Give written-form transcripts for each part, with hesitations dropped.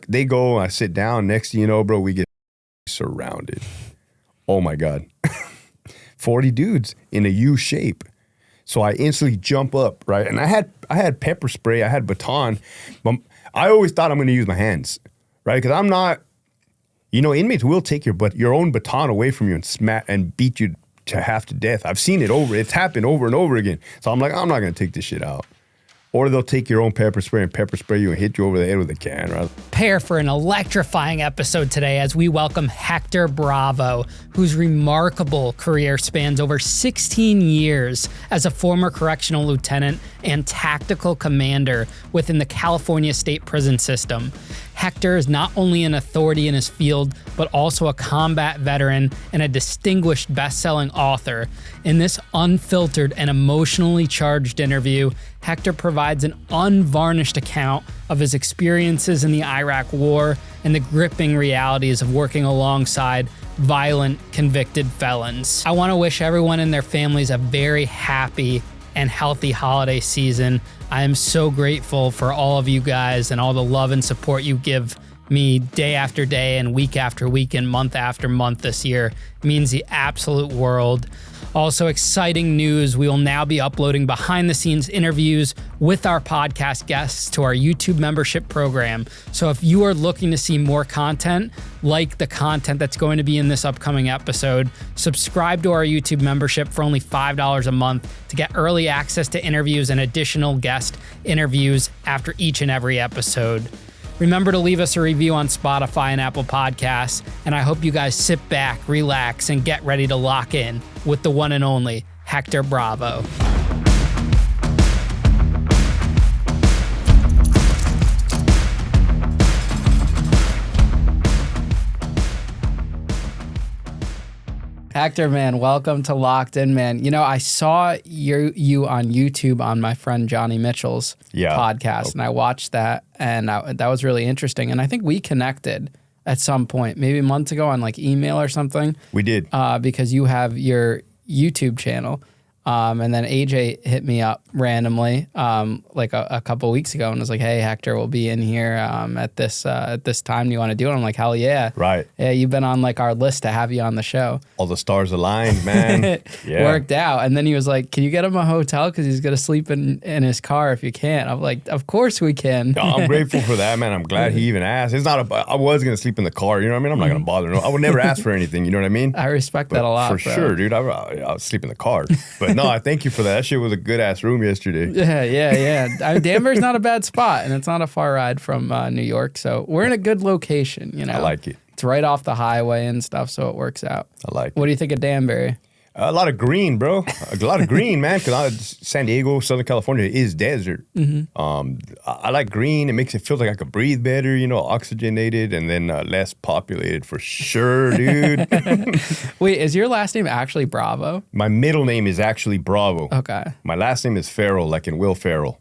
they go, I sit down. Next thing you know, bro, we get surrounded. Oh my God. 40 dudes in a U shape. So I instantly jump up, right? And I had pepper spray, I had baton, but I always thought I'm gonna use my hands, right? Because I'm not, inmates will take your own baton away from you and smack and beat you to half to death. I've seen it it's happened over and over again. So I'm like, I'm not gonna take this shit out. Or they'll take your own pepper spray and pepper spray you and hit you over the head with a can, right? Prepare for an electrifying episode today as we welcome Hector Bravo, whose remarkable career spans over 16 years as a former correctional lieutenant and tactical commander within the California state prison system. Hector is not only an authority in his field, but also a combat veteran and a distinguished best-selling author. In this unfiltered and emotionally charged interview, Hector provides an unvarnished account of his experiences in the Iraq War and the gripping realities of working alongside violent, convicted felons. I want to wish everyone and their families a very happy and healthy holiday season. I am so grateful for all of you guys and all the love and support you give me day after day and week after week and month after month this year. It means the absolute world. Also, exciting news, we will now be uploading behind-the-scenes interviews with our podcast guests to our YouTube membership program. So if you are looking to see more content, like the content that's going to be in this upcoming episode, subscribe to our YouTube membership for only $5 a month to get early access to interviews and additional guest interviews after each and every episode. Remember to leave us a review on Spotify and Apple Podcasts, and I hope you guys sit back, relax, and get ready to lock in with the one and only Hector Bravo. Hector, man, welcome to Locked In, man. I saw you on YouTube on my friend Johnny Mitchell's podcast, and I watched that, and that was really interesting. And I think we connected at some point, maybe months ago on like email or something. We did. Because you have your YouTube channel. And then AJ hit me up randomly like a couple weeks ago and was like, hey, Hector will be in here at this time. Do you want to do it? I'm like, hell yeah. Right. Yeah, you've been on like our list to have you on the show. All the stars aligned, man. Yeah. Worked out. And then he was like, can you get him a hotel? Because he's going to sleep in his car if you can't. I'm like, of course we can. No, I'm grateful for that, man. I'm glad he even asked. I was going to sleep in the car. You know what I mean? I'm not going to bother. I would never ask for anything. You know what I mean? I respect that a lot, for sure, dude. I'll sleep in the car. But no, I thank you for that. That shit was a good ass room yesterday. Yeah. I mean, Danvers not a bad spot, and it's not a far ride from New York, so we're in a good location. I like it. It's right off the highway and stuff, so it works out. I like it. What do you think of Danbury? A lot of green, bro. A lot of green, man. Because San Diego, Southern California is desert. Mm-hmm. I like green. It makes it feel like I could breathe better, oxygenated, and then less populated for sure, dude. Wait, is your last name actually Bravo? My middle name is actually Bravo. Okay. My last name is Farrell, like in Will Ferrell.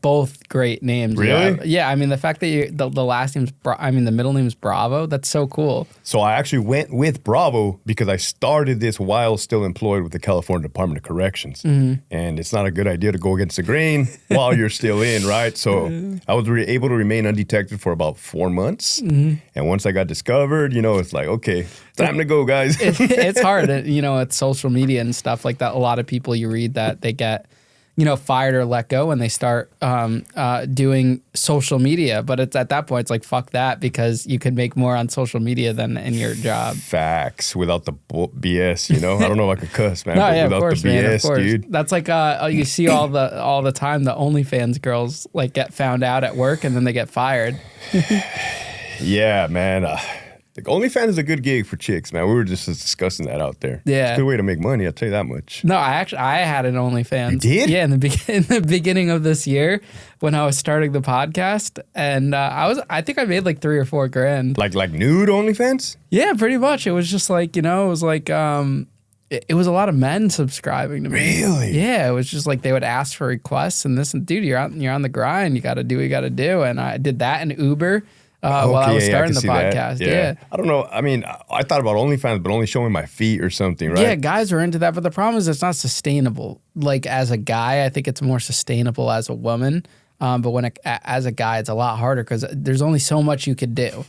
Both great names. Really? Yeah. I mean, the fact that the last name's the middle name's Bravo. That's so cool. So I actually went with Bravo because I started this while still employed with the California Department of Corrections. Mm-hmm. And it's not a good idea to go against the grain while you're still in, right? So I was able to remain undetected for about 4 months. Mm-hmm. And once I got discovered, it's like, okay, time to go, guys. It's hard, it's social media and stuff like that. A lot of people you read that they get fired or let go when they start doing social media. But it's at that point, it's like, fuck that, because you can make more on social media than in your job. Facts. Without the BS, I don't know if I could cuss, man. No, but yeah, without of course, the BS, man, of course. dude. That's like you see all the time the OnlyFans girls like get found out at work and then they get fired. Yeah, man. OnlyFans is a good gig for chicks, man. We were just discussing that out there. Yeah. It's a good way to make money, I'll tell you that much. No, I had an OnlyFans. You did? Yeah, in the beginning of this year when I was starting the podcast, and I think I made like $3 or $4 grand. Like nude OnlyFans? Yeah, pretty much. It was just like, it was like it was a lot of men subscribing to me. Really? Yeah, it was just like they would ask for requests and this, and dude, you're on the grind. You got to do what you got to do, and I did that in Uber. While I was starting the podcast. Yeah. I don't know. I mean, I thought about OnlyFans, but only showing my feet or something, right? Yeah, guys were into that. But the problem is it's not sustainable. Like, as a guy, I think it's more sustainable as a woman. But as a guy, it's a lot harder because there's only so much you could do.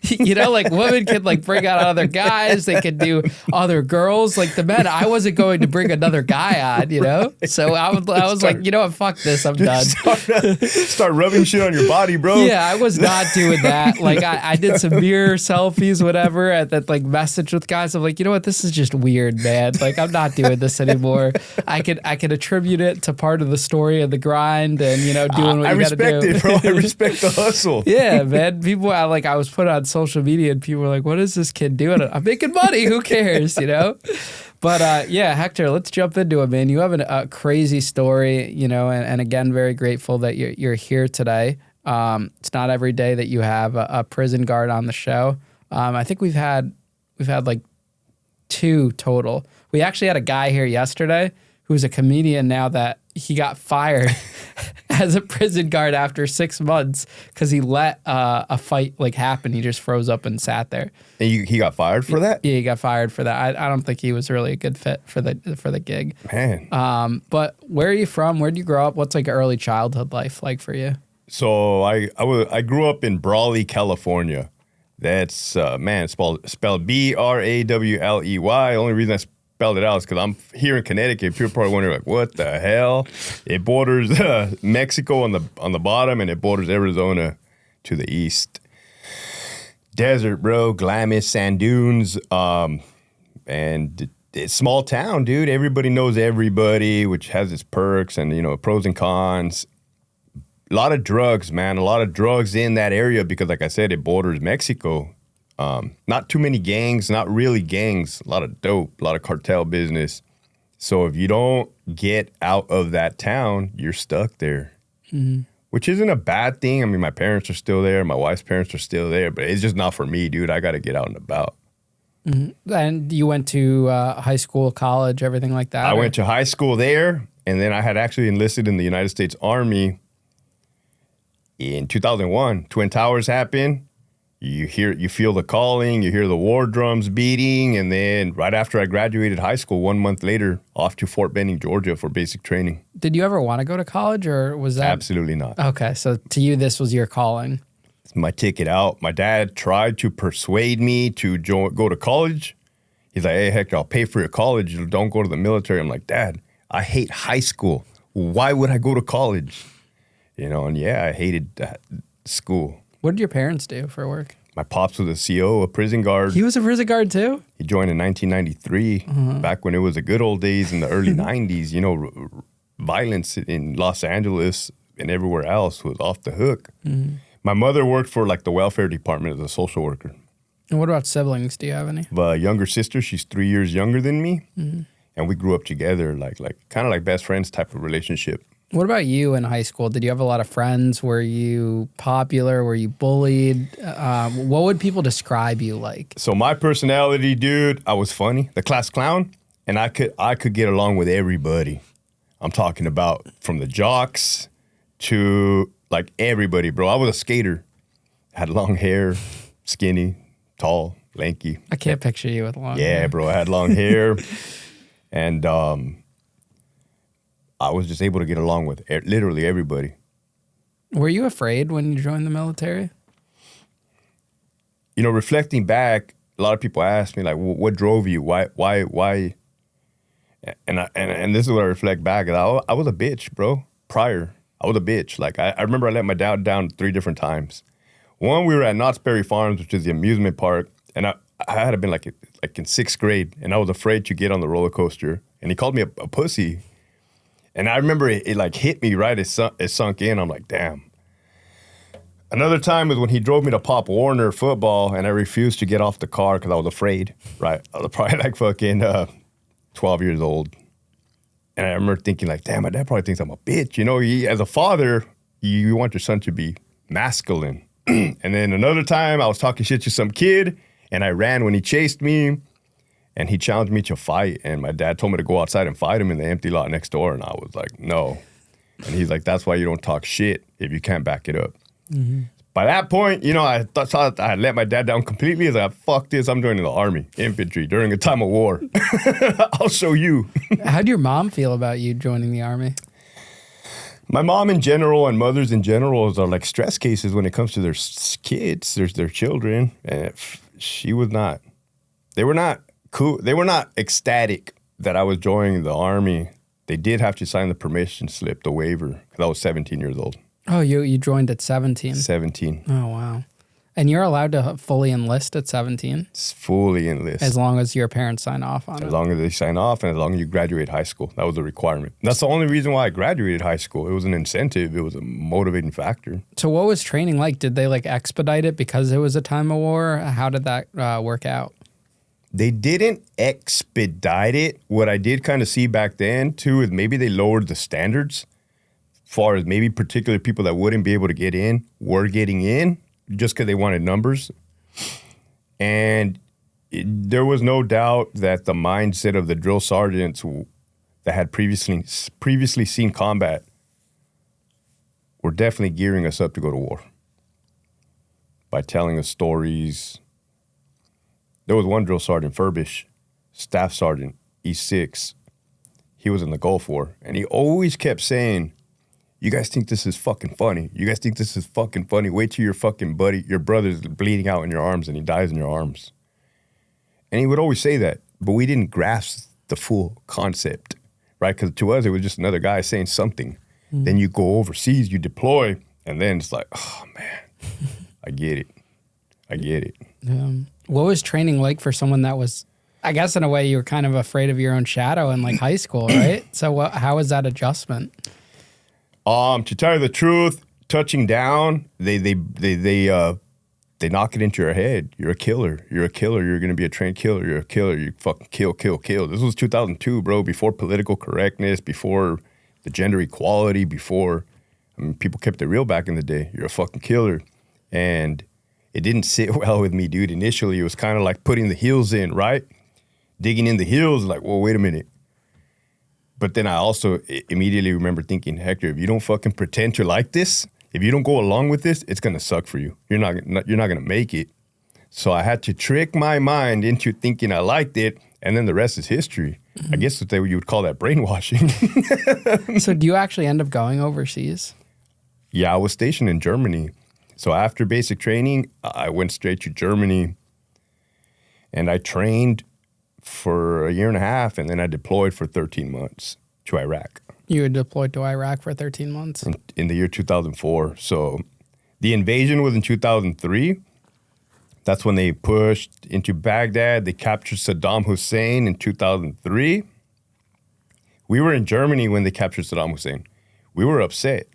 You know, like women could like bring out other guys. They could do other girls. Like the men, I wasn't going to bring another guy on, you know? So I was like, you know what? Fuck this. I'm done. Start rubbing shit on your body, bro. Yeah, I was not doing that. Like I did some mirror selfies, whatever, and that like message with guys. I'm like, you know what? This is just weird, man. Like I'm not doing this anymore. I could attribute it to part of the story of the grind and, you know, doing what you got to do. I respect it, bro. I respect the hustle. Yeah, man. People, I was put on social media and people were like, what is this kid doing? I'm making money. Who cares, you know? But yeah, Hector, let's jump into it, man. You have a crazy story, you know, and again, very grateful that you're here today. It's not every day that you have a prison guard on the show. I think we've had like 2 total. We actually had a guy here yesterday who's a comedian now that he got fired as a prison guard after 6 months because he let a fight like happen. He just froze up and sat there. And he got fired for that? Yeah, he got fired for that. I don't think he was really a good fit for the gig. Man. But where are you from? Where did you grow up? What's like early childhood life like for you? So I grew up in Brawley, California. That's man, it's spelled Brawley. Only reason I spelled it out is because I'm here in Connecticut. People probably wondering like, what the hell? It borders Mexico on the bottom, and it borders Arizona to the east. Desert, bro, Glamis, sand dunes, and it's small town, dude. Everybody knows everybody, which has its perks and, you know, pros and cons. A lot of drugs, man. A lot of drugs in that area because, like I said, it borders Mexico. Not too many gangs, not really gangs. A lot of dope, a lot of cartel business. So if you don't get out of that town, you're stuck there, which isn't a bad thing. I mean, my parents are still there. My wife's parents are still there, but it's just not for me, dude. I got to get out and about. And you went to high school, college, everything like that? I went to high school there, and then I had actually enlisted in the United States Army in 2001. Twin Towers happened. You feel the calling, you hear the war drums beating, and then right after I graduated high school, 1 month later, off to Fort Benning, Georgia for basic training. Did you ever want to go to college, or was that? Absolutely not. Okay, so to you, this was your calling. It's my ticket out. My dad tried to persuade me to go to college. He's like, hey, Hector, I'll pay for your college. Don't go to the military. I'm like, Dad, I hate high school. Why would I go to college? You know, and yeah, I hated school. What did your parents do for work? My pops was a CO, a prison guard. He was a prison guard too? He joined in 1993, back when it was the good old days in the early 90s. You know, violence in Los Angeles and everywhere else was off the hook. My mother worked for like the welfare department as a social worker. And what about siblings? Do you have any? A younger sister, she's 3 years younger than me. And we grew up together, like kind of like best friends type of relationship. What about you in high school? Did you have a lot of friends? Were you popular? Were you bullied? What would people describe you like? So my personality, dude, I was funny, the class clown, and I could get along with everybody. I'm talking about from the jocks to like everybody, bro. I was a skater. Had long hair, skinny, tall, lanky. I can't picture you with long hair. Yeah, bro, I had long hair. And I was just able to get along with literally everybody. Were you afraid when you joined the military? You know, reflecting back, a lot of people ask me like, "What drove you? Why?" And this is what I reflect back. I was a bitch, bro. Prior, I was a bitch. Like I remember I let my dad down 3 different times. One, we were at Knott's Berry Farms, which is the amusement park, and I had been like in 6th grade, and I was afraid to get on the roller coaster, and he called me a pussy. And I remember it like hit me right. It sunk in. I'm like, damn. Another time was when he drove me to Pop Warner football, and I refused to get off the car because I was afraid. Right, I was probably like fucking 12 years old, and I remember thinking like, damn, my dad probably thinks I'm a bitch. You know, as a father, you want your son to be masculine. And then another time, I was talking shit to some kid, and I ran when he chased me. And he challenged me to fight, and my dad told me to go outside and fight him in the empty lot next door, and I was like, no. And he's like, that's why you don't talk shit if you can't back it up. By that point, you know, I thought I had let my dad down completely. I was like, fuck this, I'm joining the Army, infantry, during a time of war. I'll show you. How'd your mom feel about you joining the Army? My mom in general and mothers in general are like stress cases when it comes to their kids, their children. And she was not. They were not cool. They were not ecstatic that I was joining the Army. They did have to sign the permission slip, the waiver, because I was 17 years old. Oh, you joined at 17? 17. Oh, wow. And you're allowed to fully enlist at 17? It's fully enlist. As long as your parents sign off on it? As long as they sign off and as long as you graduate high school. That was the requirement. That's the only reason why I graduated high school. It was an incentive. It was a motivating factor. So what was training like? Did they like expedite it because it was a time of war? How did that work out? They didn't expedite it. What I did kind of see back then, too, is maybe they lowered the standards as far as maybe particular people that wouldn't be able to get in were getting in just because they wanted numbers. And there was no doubt that the mindset of the drill sergeants that had previously seen combat were definitely gearing us up to go to war by telling us stories. There was one drill sergeant, Furbish, staff sergeant, E6. He was in the Gulf War, and he always kept saying, "You guys think this is fucking funny? You guys think this is fucking funny? Wait till your fucking buddy, your brother's bleeding out in your arms and he dies in your arms." And he would always say that, but we didn't grasp the full concept, right? Because to us, it was just another guy saying something. Mm. Then you go overseas, you deploy, and then it's like, oh, man, I get it. I get it. What was training like for someone that was, I guess in a way you were kind of afraid of your own shadow in like high school, right? So how was that adjustment? To tell you the truth, touching down, they knock it into your head. You're a killer. You're a killer. You're going to be a trained killer. You're a killer. You fucking kill, kill, kill. This was 2002, bro, before political correctness, before the gender equality, before, I mean, people kept it real back in the day. You're a fucking killer. And it didn't sit well with me, dude. Initially, it was kind of like putting the heels in, right? Digging in the heels, like, well, wait a minute. But then I also immediately remember thinking, Hector, if you don't fucking pretend to like this, if you don't go along with this, it's gonna suck for you. You're not gonna make it. So I had to trick my mind into thinking I liked it, and then the rest is history. Mm-hmm. I guess you would call that brainwashing. So do you actually end up going overseas? Yeah, I was stationed in Germany. So after basic training, I went straight to Germany, and I trained for a year and a half, and then I deployed for 13 months to Iraq. You were deployed to Iraq for 13 months? In the year 2004. So the invasion was in 2003. That's when they pushed into Baghdad. They captured Saddam Hussein in 2003. We were in Germany when they captured Saddam Hussein. We were upset.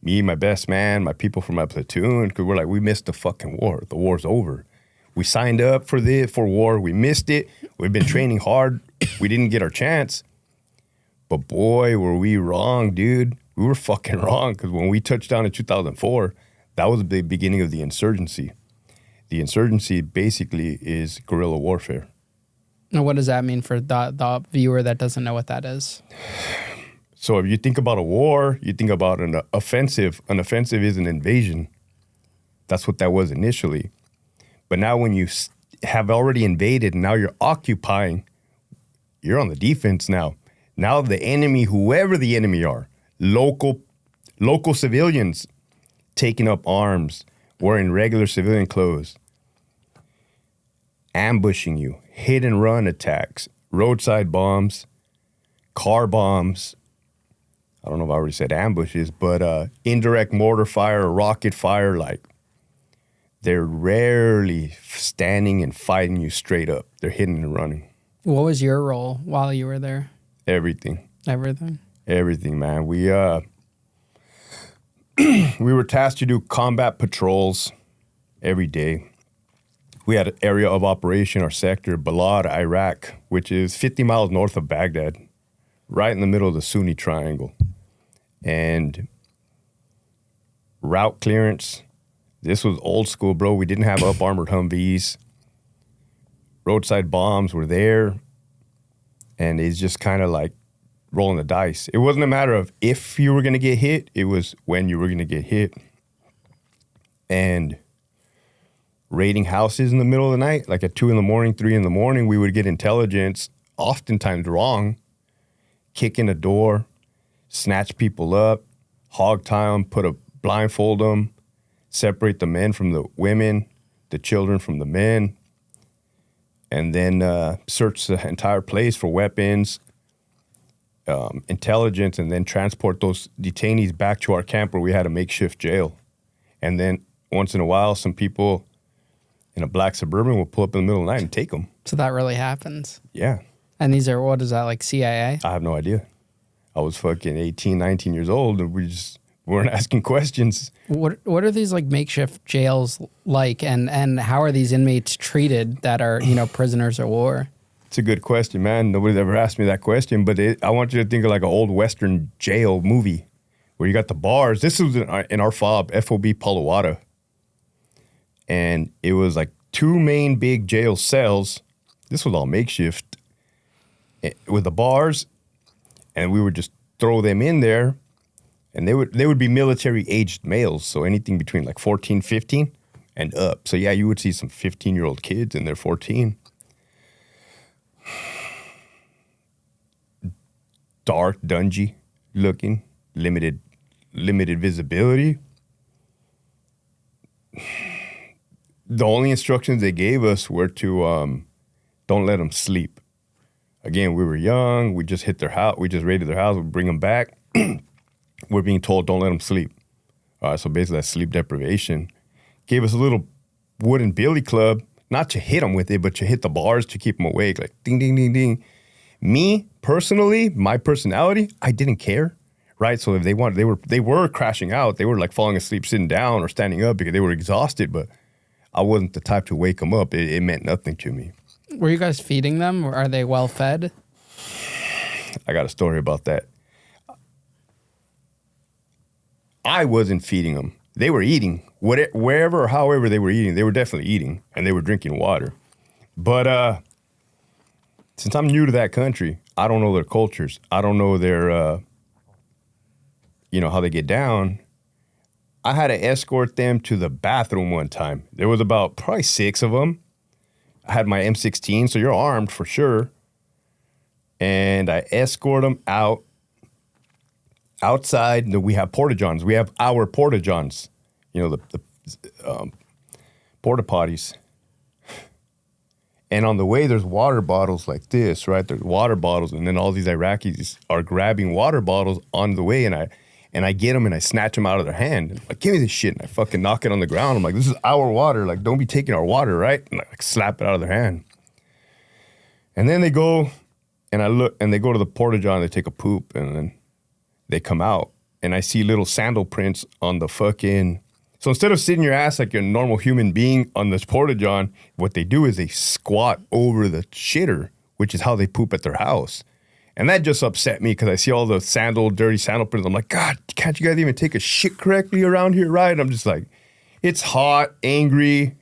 Me, my best man, my people from my platoon, because we're like, we missed the fucking war. The war's over. We signed up for war. We missed it. We've been training hard. We didn't get our chance. But boy, were we wrong, dude. We were fucking wrong, because when we touched down in 2004, that was the beginning of the insurgency. The insurgency basically is guerrilla warfare. Now, what does that mean for the viewer that doesn't know what that is? So if you think about a war, you think about an offensive. An offensive is an invasion. That's what that was initially. But now when you have already invaded and now you're occupying, you're on the defense now. Now the enemy, whoever the enemy are, local civilians taking up arms, wearing regular civilian clothes, ambushing you, hit and run attacks, roadside bombs, car bombs. I don't know if I already said ambushes, but indirect mortar fire, rocket fire, like they're rarely standing and fighting you straight up. They're hitting and running. What was your role while you were there? Everything. Everything? Everything, man. We were tasked to do combat patrols every day. We had an area of operation, our sector, Balad, Iraq, which is 50 miles north of Baghdad, right in the middle of the Sunni Triangle. And route clearance, this was old school, bro. We didn't have up-armored Humvees. Roadside bombs were there. And it's just kind of like rolling the dice. It wasn't a matter of if you were going to get hit. It was when you were going to get hit. And raiding houses in the middle of the night, like at 2 a.m, 3 a.m, we would get intelligence, oftentimes wrong, kick in a door, snatch people up, hog tie them, blindfold them, separate the men from the women, the children from the men, and then search the entire place for weapons, intelligence, and then transport those detainees back to our camp where we had a makeshift jail. And then once in a while, some people in a black Suburban will pull up in the middle of the night and take them. So that really happens. Yeah. And these are, what is that, like CIA? I have no idea. I was fucking 18, 19 years old, and we just weren't asking questions. What are these like makeshift jails like, and how are these inmates treated that are, prisoners of war? It's a good question, man. Nobody's ever asked me that question, but I want you to think of like an old Western jail movie where you got the bars. This was in our FOB Palawata. And it was like two main big jail cells. This was all makeshift with the bars, and we would just throw them in there, and they would be military-aged males, so anything between like 14, 15 and up. So yeah, you would see some 15-year-old kids in their 14. Dark, dungy looking, limited visibility. The only instructions they gave us were to don't let them sleep. Again, we were young. We just hit their house. We just raided their house. We bring them back. We're being told don't let them sleep. All right, so basically that's sleep deprivation. Gave us a little wooden billy club, not to hit them with it, but to hit the bars to keep them awake, like ding, ding, ding, ding. Me, personally, my personality, I didn't care, right? So if they were crashing out. They were like falling asleep, sitting down or standing up because they were exhausted, but I wasn't the type to wake them up. It meant nothing to me. Were you guys feeding them, or are they well fed? I got a story about that. I wasn't feeding them. They were eating. Wherever or however they were eating, they were definitely eating, and they were drinking water. But since I'm new to that country, I don't know their cultures. I don't know their, how they get down. I had to escort them to the bathroom one time. There was about probably 6 of them. I had my M16, so you're armed for sure. And I escort them outside. We have porta-johns. We have our porta-johns, the porta potties. And on the way, there's water bottles like this, right? There's water bottles, and then all these Iraqis are grabbing water bottles on the way, and I get them and I snatch them out of their hand. And I'm like, give me this shit. And I fucking knock it on the ground. I'm like, this is our water. Like, don't be taking our water, right? And I like slap it out of their hand. And then they go and I look, and they go to the porta-john, they take a poop, and then they come out. And I see little sandal prints on the fucking... So instead of sitting your ass like a normal human being on this porta-john, what they do is they squat over the shitter, which is how they poop at their house. And that just upset me because I see all the dirty sandal prints. I'm like, God, can't you guys even take a shit correctly around here, right? And I'm just like, it's hot, angry.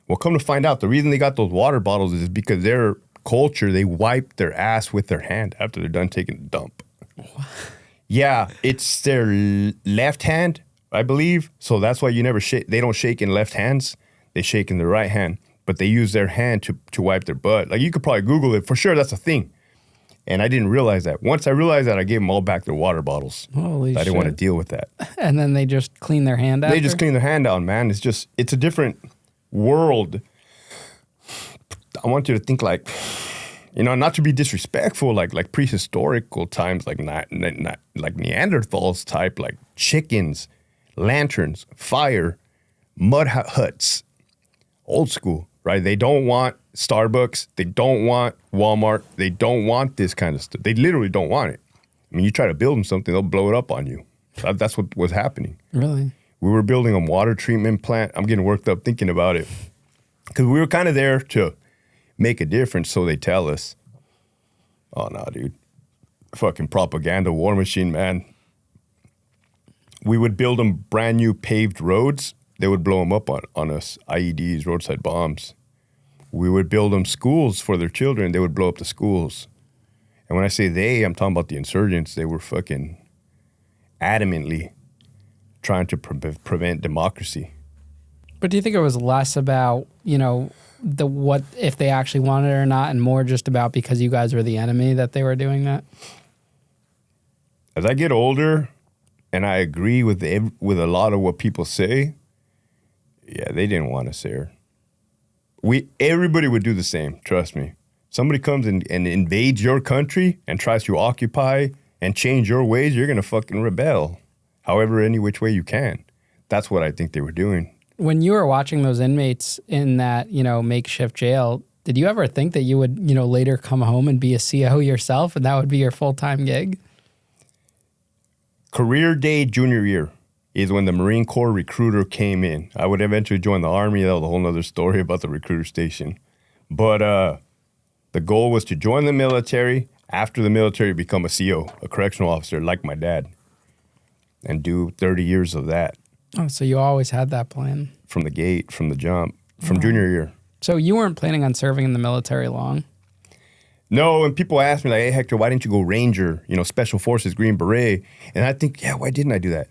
Well, come to find out, the reason they got those water bottles is because their culture, they wipe their ass with their hand after they're done taking a dump. What? Yeah, it's their left hand, I believe. So that's why you never shake. They don't shake in left hands. They shake in their right hand. But they use their hand to wipe their butt. Like, you could probably Google it. For sure, that's a thing. And I didn't realize that. Once I realized that, I gave them all back their water bottles. Holy shit. I didn't want to deal with that. And then they just clean their hand out? They just clean their hand out, man. It's a different world. I want you to think like, not to be disrespectful, like prehistorical times, like not like Neanderthals type, like chickens, lanterns, fire, mud huts, old school, right? They don't want Starbucks. They don't want Walmart. They don't want this kind of stuff. They literally don't want it. I mean, you try to build them something, they'll blow it up on you. That's what was happening. Really? We were building a water treatment plant. I'm getting worked up thinking about it because we were kind of there to make a difference, so they tell us. Oh, no, dude. Fucking propaganda war machine, man. We would build them brand new paved roads. They would blow them up on us, IEDs, roadside bombs. We would build them schools for their children. They would blow up the schools. And when I say they, I'm talking about the insurgents. They were fucking adamantly trying to prevent democracy. But do you think it was less about, what if they actually wanted it or not, and more just about because you guys were the enemy that they were doing that? As I get older, and I agree with a lot of what people say. Yeah, they didn't want us there. Everybody would do the same, trust me. Somebody comes and invades your country and tries to occupy and change your ways, you're going to fucking rebel. However, any which way you can. That's what I think they were doing. When you were watching those inmates in that, makeshift jail, did you ever think that you would, later come home and be a CO yourself and that would be your full-time gig? Career day junior year is when the Marine Corps recruiter came in. I would eventually join the Army. That was a whole nother story about the recruiter station. But the goal was to join the military, after the military become a CO, a correctional officer like my dad, and do 30 years of that. Oh, so you always had that plan? From the gate, from the jump, from junior year. So you weren't planning on serving in the military long? No, and people ask me, like, hey, Hector, why didn't you go Ranger, Special Forces, Green Beret? And I think, yeah, why didn't I do that?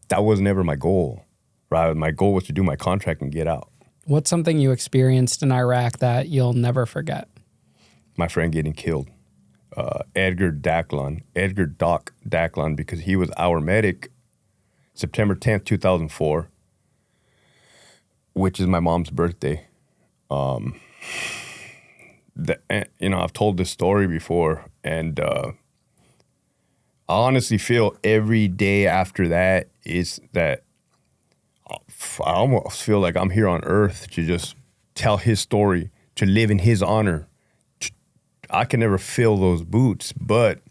That was never my goal, right? My goal was to do my contract and get out. What's something you experienced in Iraq that you'll never forget? My friend getting killed. Edgar Doc Daclon, because he was our medic, September 10th, 2004, which is my mom's birthday. I've told this story before, and I honestly feel every day after that is that I almost feel like I'm here on earth to just tell his story, to live in his honor. I can never fill those boots, but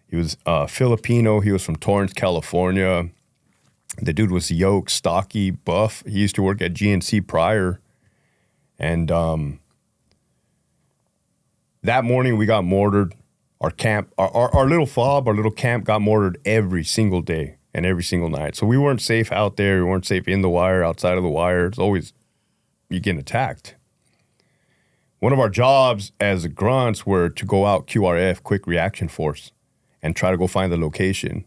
he was Filipino. He was from Torrance, California. The dude was yoked, stocky, buff. He used to work at GNC prior. And that morning we got mortared. Our camp, our little fob, our little camp got mortared every single day and every single night. So we weren't safe out there. We weren't safe in the wire, outside of the wire. It's always you getting attacked. One of our jobs as grunts were to go out QRF, Quick Reaction Force, and try to go find the location,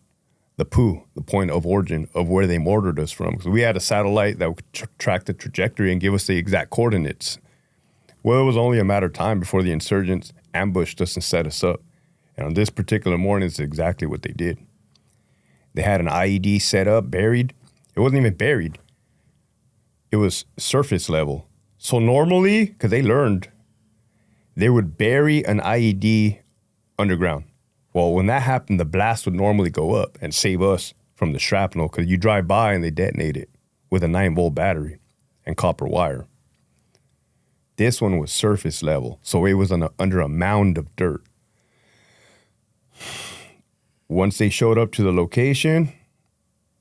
the POO, the point of origin of where they mortared us from. Because we had a satellite that would track the trajectory and give us the exact coordinates. Well, it was only a matter of time before the insurgents ambushed us and set us up. And on this particular morning, it's exactly what they did. They had an IED set up, buried. It wasn't even buried. It was surface level. So normally, because they learned, they would bury an IED underground. Well, when that happened, the blast would normally go up and save us from the shrapnel because you drive by and they detonate it with a 9-volt battery and copper wire. This one was surface level, so it was under a mound of dirt. Once they showed up to the location,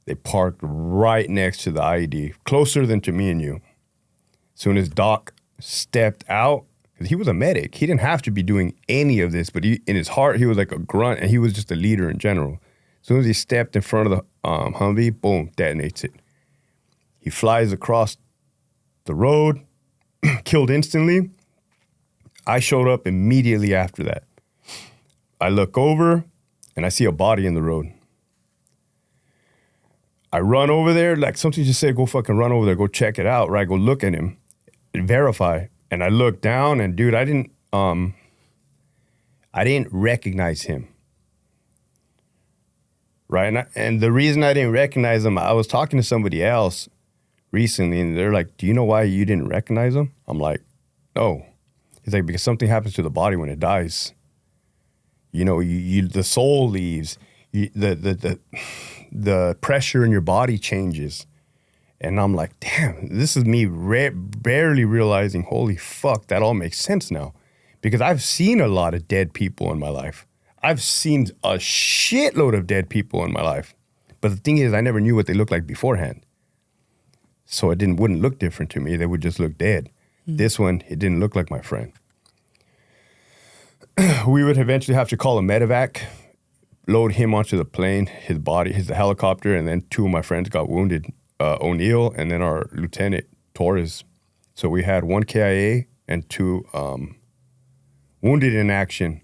they parked right next to the IED, closer than to me and you. As soon as Doc stepped out, because he was a medic, he didn't have to be doing any of this, but in his heart, he was like a grunt, and he was just a leader in general. As soon as he stepped in front of the Humvee, boom, detonates it. He flies across the road, killed instantly. I showed up immediately after that. I look over, and I see a body in the road. I run over there, like somebody just said, go fucking run over there, go check it out, right? Go look at him, verify. And I looked down, and dude, I didn't recognize him, right? And the reason I didn't recognize him, I was talking to somebody else recently, and they're like, "Do you know why you didn't recognize him?" I'm like, "No." He's like, "Because something happens to the body when it dies. The soul leaves, the pressure in your body changes." And I'm like, damn, this is me barely realizing, holy fuck, that all makes sense now. Because I've seen a lot of dead people in my life. I've seen a shitload of dead people in my life. But the thing is, I never knew what they looked like beforehand. So it wouldn't look different to me. They would just look dead. Mm. This one, it didn't look like my friend. We would eventually have to call a medevac, load him onto the plane, his body, his helicopter, and then 2 of my friends got wounded. O'Neill and then our lieutenant, Torres. So we had 1 KIA and 2 wounded in action.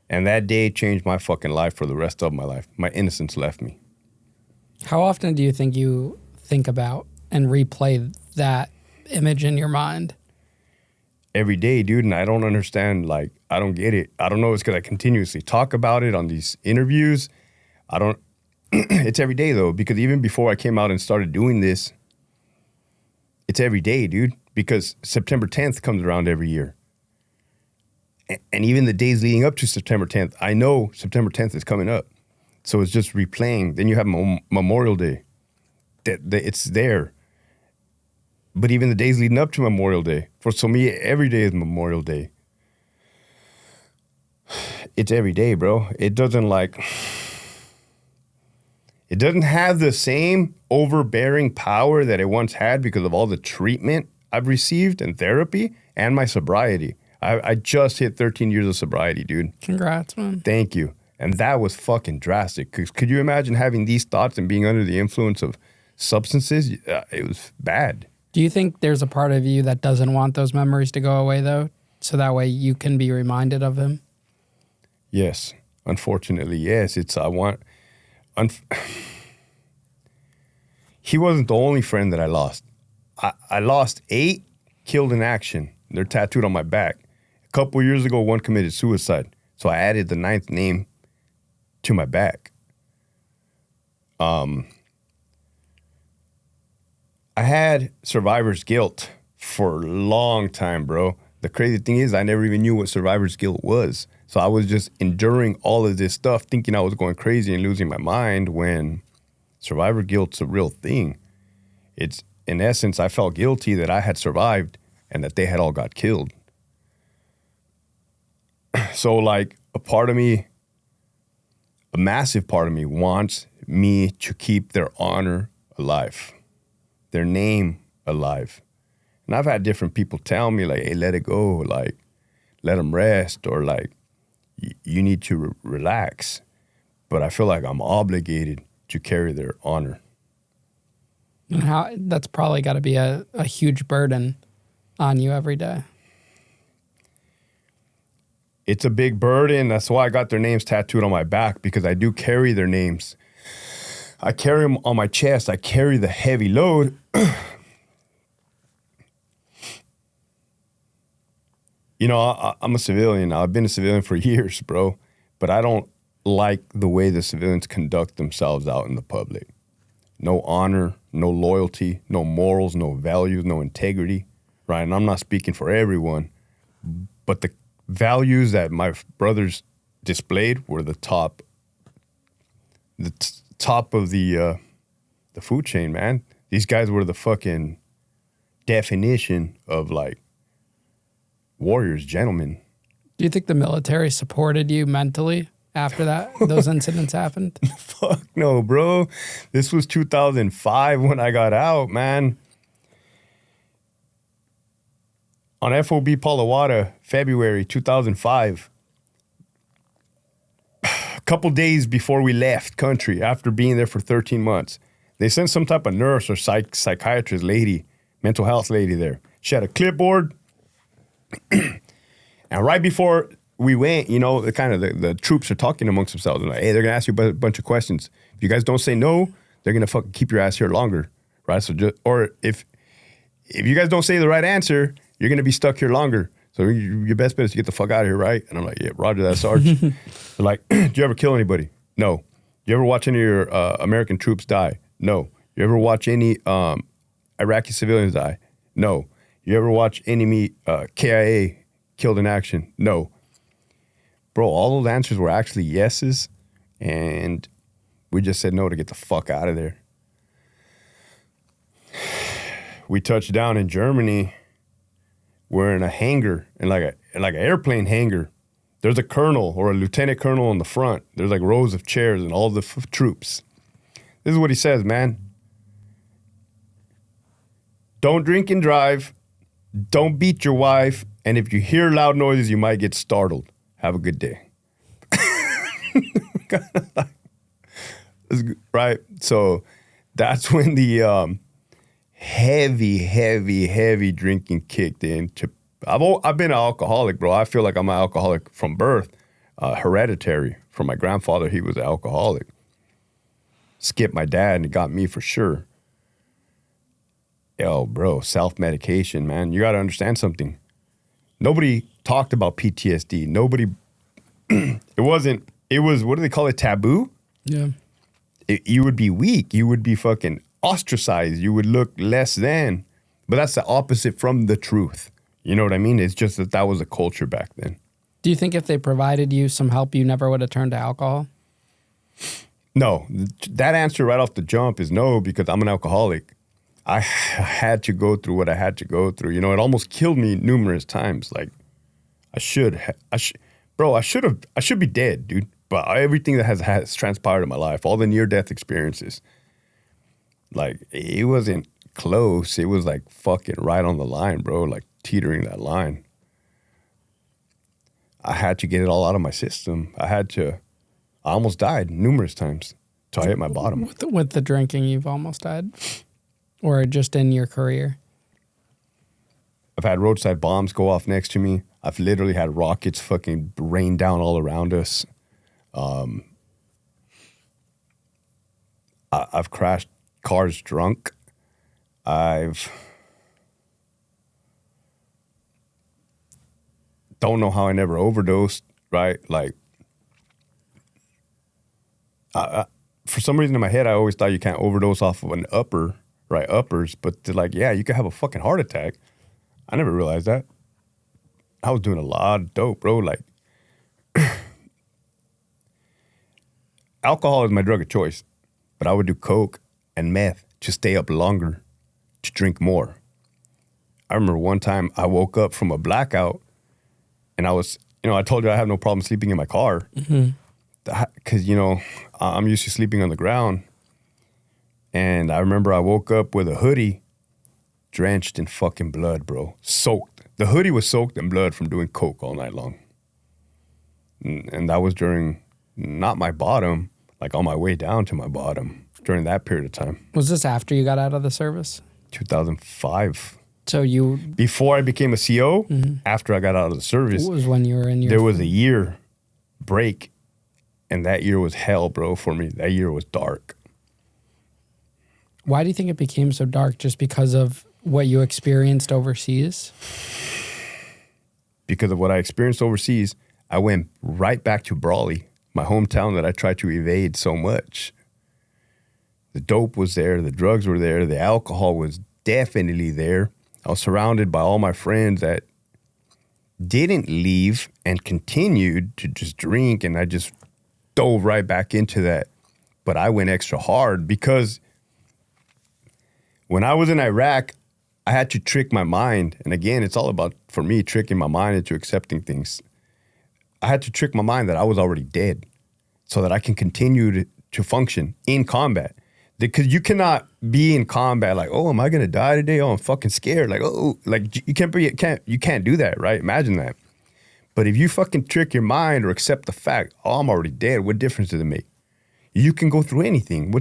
And that day changed my fucking life for the rest of my life. My innocence left me. How often do you think you think about and replay that image in your mind? Every day, dude, and I don't understand, I don't get it. I don't know, it's because I continuously talk about it on these interviews. It's every day, though, because even before I came out and started doing this, it's every day, dude, because September 10th comes around every year. And even the days leading up to September 10th, I know September 10th is coming up. So it's just replaying. Then you have Memorial Day. It's there. But even the days leading up to Memorial Day, so me, every day is Memorial Day. It's every day, bro. It doesn't have the same overbearing power that it once had because of all the treatment I've received and therapy and my sobriety. I just hit 13 years of sobriety, dude. Congrats, man. Thank you. And that was fucking drastic. Cause could you imagine having these thoughts and being under the influence of substances? It was bad. Do you think there's a part of you that doesn't want those memories to go away, though? So that way you can be reminded of him? Yes. Unfortunately, yes. He wasn't the only friend that I lost. I lost 8 killed in action. They're tattooed on my back. A couple years ago, one committed suicide. So I added the 9th name to my back. I had survivor's guilt for a long time, bro. The crazy thing is I never even knew what survivor's guilt was. So I was just enduring all of this stuff, thinking I was going crazy and losing my mind when survivor guilt's a real thing. It's, in essence, I felt guilty that I had survived and that they had all got killed. So, like, a part of me, a massive part of me wants me to keep their honor alive, their name alive. And I've had different people tell me, like, hey, let it go, like, let them rest, or, like, you need to relax. But I feel like I'm obligated to carry their honor. And that's probably got to be a huge burden on you every day. It's a big burden. That's why I got their names tattooed on my back, because I do carry their names. I carry them on my chest. I carry the heavy load. You know, I'm a civilian now. I've been a civilian for years, bro. But I don't like the way the civilians conduct themselves out in the public. No honor, no loyalty, no morals, no values, no integrity, right? And I'm not speaking for everyone, but the values that my brothers displayed were the top of the food chain, man. These guys were the fucking definition of, like, warriors, gentlemen. Do you think the military supported you mentally after those incidents happened? Fuck no, bro. This was 2005 when I got out, man. On FOB Palawata, February 2005, a couple days before we left country, after being there for 13 months, they sent some type of nurse or psychiatrist lady, mental health lady there. She had a clipboard. And right before we went, you know, the troops are talking amongst themselves. Like, hey, they're going to ask you a bunch of questions. If you guys don't say no, they're going to fucking keep your ass here longer, right? So if you guys don't say the right answer, you're going to be stuck here longer. So your best bet is to get the fuck out of here, right? And I'm like, yeah, roger that, Sarge. They're like, do you ever kill anybody? No. Do you ever watch any of your American troops die? No. You ever watch any Iraqi civilians die? No. You ever watch enemy KIA killed in action? No. Bro, all those answers were actually yeses, and we just said no to get the fuck out of there. We touched down in Germany. We're in a hangar, like an airplane hangar. There's a colonel or a lieutenant colonel in the front. There's like rows of chairs and all the troops. This is what he says, man. Don't drink and drive. Don't beat your wife. And if you hear loud noises, you might get startled. Have a good day. Right? So that's when the heavy drinking kicked in. I've been an alcoholic, bro. I feel like I'm an alcoholic from birth. Hereditary. From my grandfather, he was an alcoholic. Skipped my dad, and it got me for sure. Yo, bro, self-medication, man. You got to understand something. Nobody talked about PTSD. Nobody, it was, what do they call it, taboo? Yeah. you would be weak. You would be fucking ostracized. You would look less than. But that's the opposite from the truth. You know what I mean? It's just that was a culture back then. Do you think if they provided you some help, you never would have turned to alcohol? No. That answer right off the jump is no, because I'm an alcoholic. I had to go through what I had to go through. You know, it almost killed me numerous times. Like, I should be dead, dude. But everything that has transpired in my life, all the near-death experiences, like, it wasn't close. It was like fucking right on the line, bro, like teetering that line. I had to get it all out of my system. I almost died numerous times till I hit my bottom. With the drinking, you've almost died? Or just in your career? I've had roadside bombs go off next to me. I've literally had rockets fucking rain down all around us. I've crashed cars drunk. Don't know how I never overdosed, right? Like, for some reason in my head, I always thought you can't overdose off of an uppers, but they're like, yeah, you could have a fucking heart attack. I never realized that. I was doing a lot of dope, bro. Like, alcohol is my drug of choice, but I would do coke and meth to stay up longer, to drink more. I remember one time I woke up from a blackout and I was, I told you I have no problem sleeping in my car. Because, I'm used to sleeping on the ground. And I remember I woke up with a hoodie drenched in fucking blood, bro. Soaked. The hoodie was soaked in blood from doing coke all night long. And that was during, not my bottom, like on my way down to my bottom during that period of time. Was this after you got out of the service? 2005. So you... Before I became a CO, after I got out of the service. What was when you were in your... There was a year break, and that year was hell, bro, for me. That year was dark. Why do you think it became so dark? Just because of what you experienced overseas? Because of what I experienced overseas, I went right back to Brawley, my hometown that I tried to evade so much. The dope was there, the drugs were there, the alcohol was definitely there. I was surrounded by all my friends that didn't leave and continued to just drink, and I just dove right back into that. But I went extra hard because when I was in Iraq, I had to trick my mind. And again, it's all about, for me, tricking my mind into accepting things. I had to trick my mind that I was already dead so that I can continue to function in combat. Because you cannot be in combat like, oh, am I going to die today? Oh, I'm fucking scared. Like, oh, like you can't do that, right? Imagine that. But if you fucking trick your mind or accept the fact, oh, I'm already dead, what difference does it make? You can go through anything.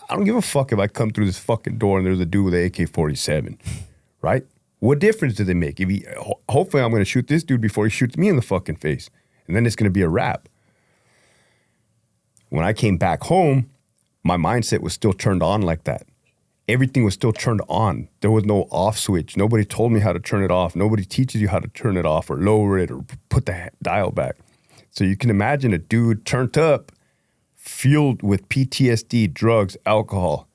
I don't give a fuck if I come through this fucking door and there's a dude with an AK-47, right? What difference does it make? Hopefully I'm going to shoot this dude before he shoots me in the fucking face. And then it's going to be a wrap. When I came back home, my mindset was still turned on like that. Everything was still turned on. There was no off switch. Nobody told me how to turn it off. Nobody teaches you how to turn it off or lower it or put the dial back. So you can imagine a dude turned up, fueled with PTSD, drugs, alcohol.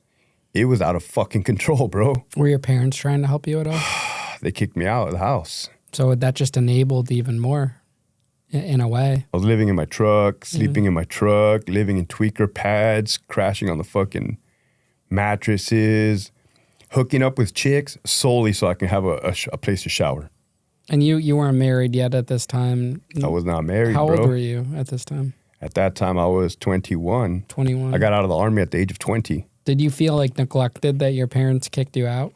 It was out of fucking control, bro. Were your parents trying to help you at all? They kicked me out of the house. So that just enabled even more, in a way. I was living in my truck, sleeping in my truck, living in tweaker pads, crashing on the fucking mattresses, hooking up with chicks solely so I can have a place to shower. And you weren't married yet at this time? I was not married, How bro. old were you at this time? At that time, I was 21. 21. I got out of the army at the age of 20. Did you feel like neglected that your parents kicked you out?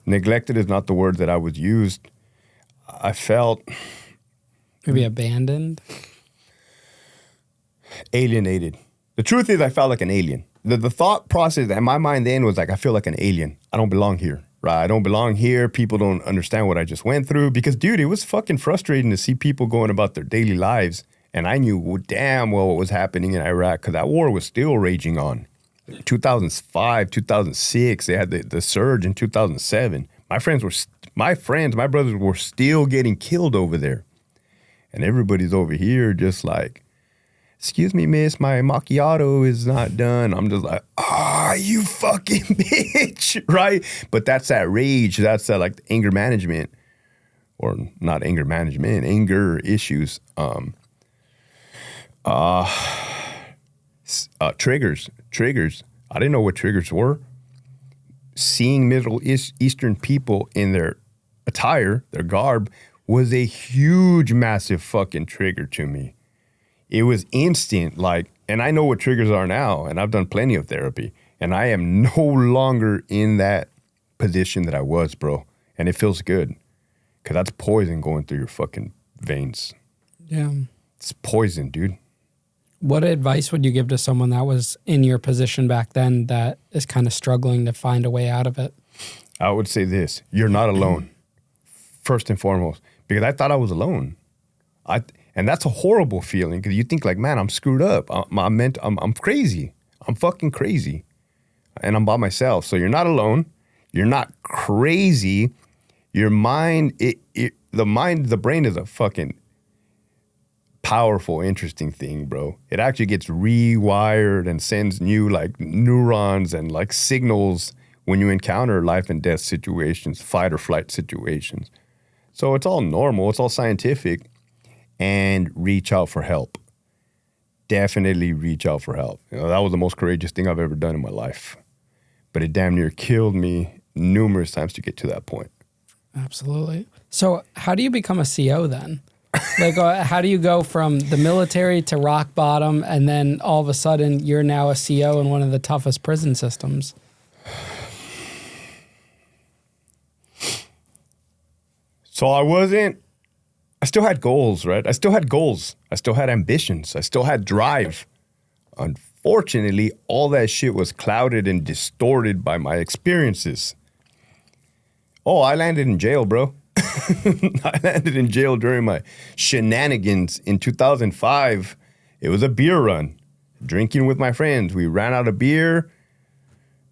Neglected is not the word that I was used. I felt... Maybe abandoned? Alienated. The truth is I felt like an alien. The thought process in my mind then was like, I feel like an alien. I don't belong here, right? I don't belong here. People don't understand what I just went through. Because, dude, it was fucking frustrating to see people going about their daily lives. And I knew damn well what was happening in Iraq because that war was still raging on. 2005, 2006, they had the surge in 2007. My brothers were still getting killed over there. And everybody's over here just like, excuse me, miss, my macchiato is not done. I'm just like, you fucking bitch, right? But that's that rage. That's that like anger management, or not anger management, anger issues. Triggers. I didn't know what triggers were. Seeing Middle Eastern people in their attire, their garb, was a huge, massive fucking trigger to me. It was instant, like, and I know what triggers are now, and I've done plenty of therapy, and I am no longer in that position that I was, bro. And it feels good, because that's poison going through your fucking veins. Yeah. It's poison, dude. What advice would you give to someone that was in your position back then that is kind of struggling to find a way out of it? I would say this: you're not alone, first and foremost, because I thought I was alone. And that's a horrible feeling, because you think like, man, I'm screwed up. I'm crazy. I'm fucking crazy, and I'm by myself. So you're not alone. You're not crazy. Your mind, the brain is a fucking powerful, interesting thing, bro. It actually gets rewired and sends new like neurons and like signals when you encounter life and death situations, fight or flight situations. So it's all normal. It's all scientific. And reach out for help. Definitely reach out for help. You know, that was the most courageous thing I've ever done in my life. But it damn near killed me numerous times to get to that point. Absolutely. So how do you become a CO then? Like, how do you go from the military to rock bottom, and then all of a sudden you're now a CO in one of the toughest prison systems? So I still had goals, right? I still had goals. I still had ambitions. I still had drive. Unfortunately, all that shit was clouded and distorted by my experiences. Oh, I landed in jail, bro. I landed in jail during my shenanigans in 2005. It was a beer run, drinking with my friends. We ran out of beer,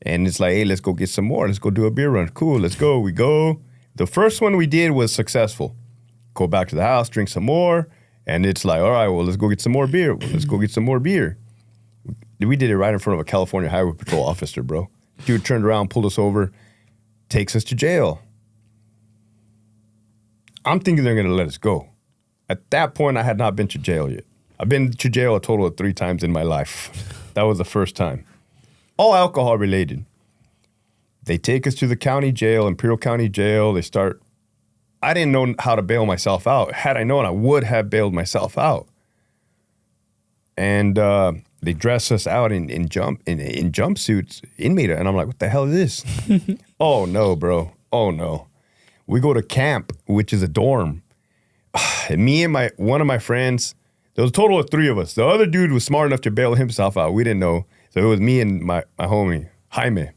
and it's like, hey, let's go get some more. Let's go do a beer run. Cool, let's go. We go. The first one we did was successful. Go back to the house, drink some more, and it's like, all right, well, let's go get some more beer. Let's go get some more beer. We did it right in front of a California Highway Patrol officer, bro. Dude turned around, pulled us over, takes us to jail. I'm thinking they're going to let us go. At that point, I had not been to jail yet. I've been to jail a total of 3 times in my life. That was the first time. All alcohol related. They take us to the county jail, Imperial County Jail. I didn't know how to bail myself out. Had I known, I would have bailed myself out. And they dress us out in jumpsuits, inmate, and I'm like, what the hell is this? Oh no, bro. Oh no. We go to camp, which is a dorm. Me and one of my friends, there was a total of 3 of us. The other dude was smart enough to bail himself out. We didn't know. So it was me and my homie, Jaime.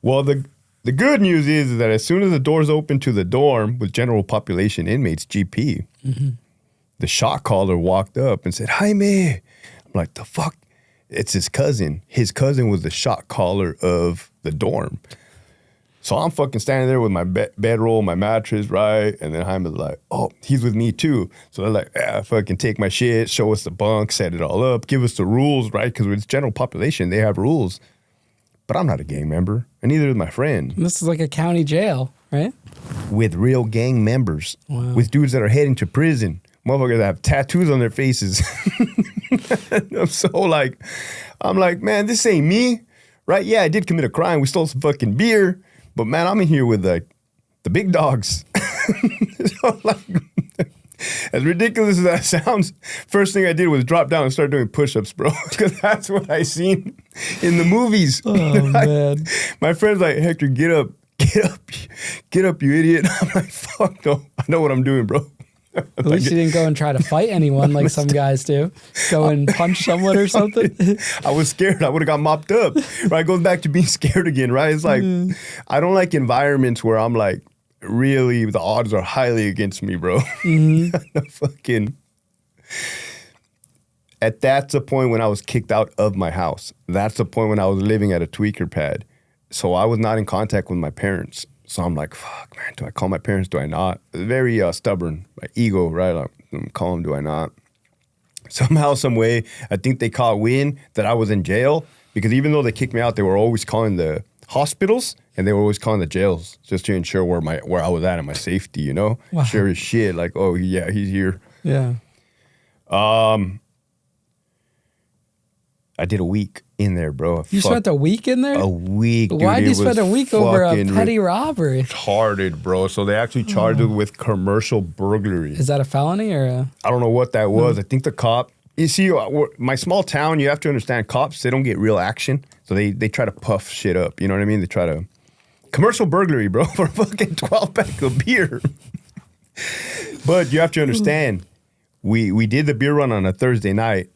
Well, the good news is that as soon as the doors opened to the dorm with general population inmates, GP, the shot caller walked up and said, Jaime. I'm like, the fuck? It's his cousin. His cousin was the shot caller of the dorm. So I'm fucking standing there with my bedroll, my mattress, right? And then Jaime's like, oh, he's with me too. So they're like, fucking take my shit, show us the bunk, set it all up, give us the rules, right? Because with general population, they have rules. But I'm not a gang member, and neither is my friend. This is like a county jail, right? With real gang members. Wow. With dudes that are heading to prison. Motherfuckers that have tattoos on their faces. I'm like, man, this ain't me, right? Yeah, I did commit a crime. We stole some fucking beer. But man, I'm in here with the big dogs. So like, as ridiculous as that sounds, first thing I did was drop down and start doing push-ups, bro. Because that's what I seen in the movies. Oh, man. My friend's like, Hector, get up, you idiot. I'm like, fuck no, I know what I'm doing, bro. At least you didn't go and try to fight anyone like some guys do. Go and punch someone or something. I was scared. I would have got mopped up. Right? It goes back to being scared again, right? It's like, I don't like environments where I'm like, really, the odds are highly against me, bro. That's the point when I was kicked out of my house. That's the point when I was living at a tweaker pad. So I was not in contact with my parents. So I'm like, fuck, man, do I call my parents? Do I not? Very stubborn, my ego, right? I'm calling, do I not? Somehow, some way, I think they caught wind that I was in jail because even though they kicked me out, they were always calling the hospitals and they were always calling the jails just to ensure where I was at and my safety, you know? Wow. Sure as shit, like, oh, yeah, he's here. Yeah. I did a week in there, bro. You spent a week in there? A week, dude. Why'd you spend a week over a petty robbery? Retarded, bro. So they actually charged it with commercial burglary. Is that a felony or I don't know what that was. I think the cop, you see, my small town, you have to understand, cops, they don't get real action. So they try to puff shit up. You know what I mean? They try to, commercial burglary, bro, for a fucking 12-pack of beer. But you have to understand, we did the beer run on a Thursday night.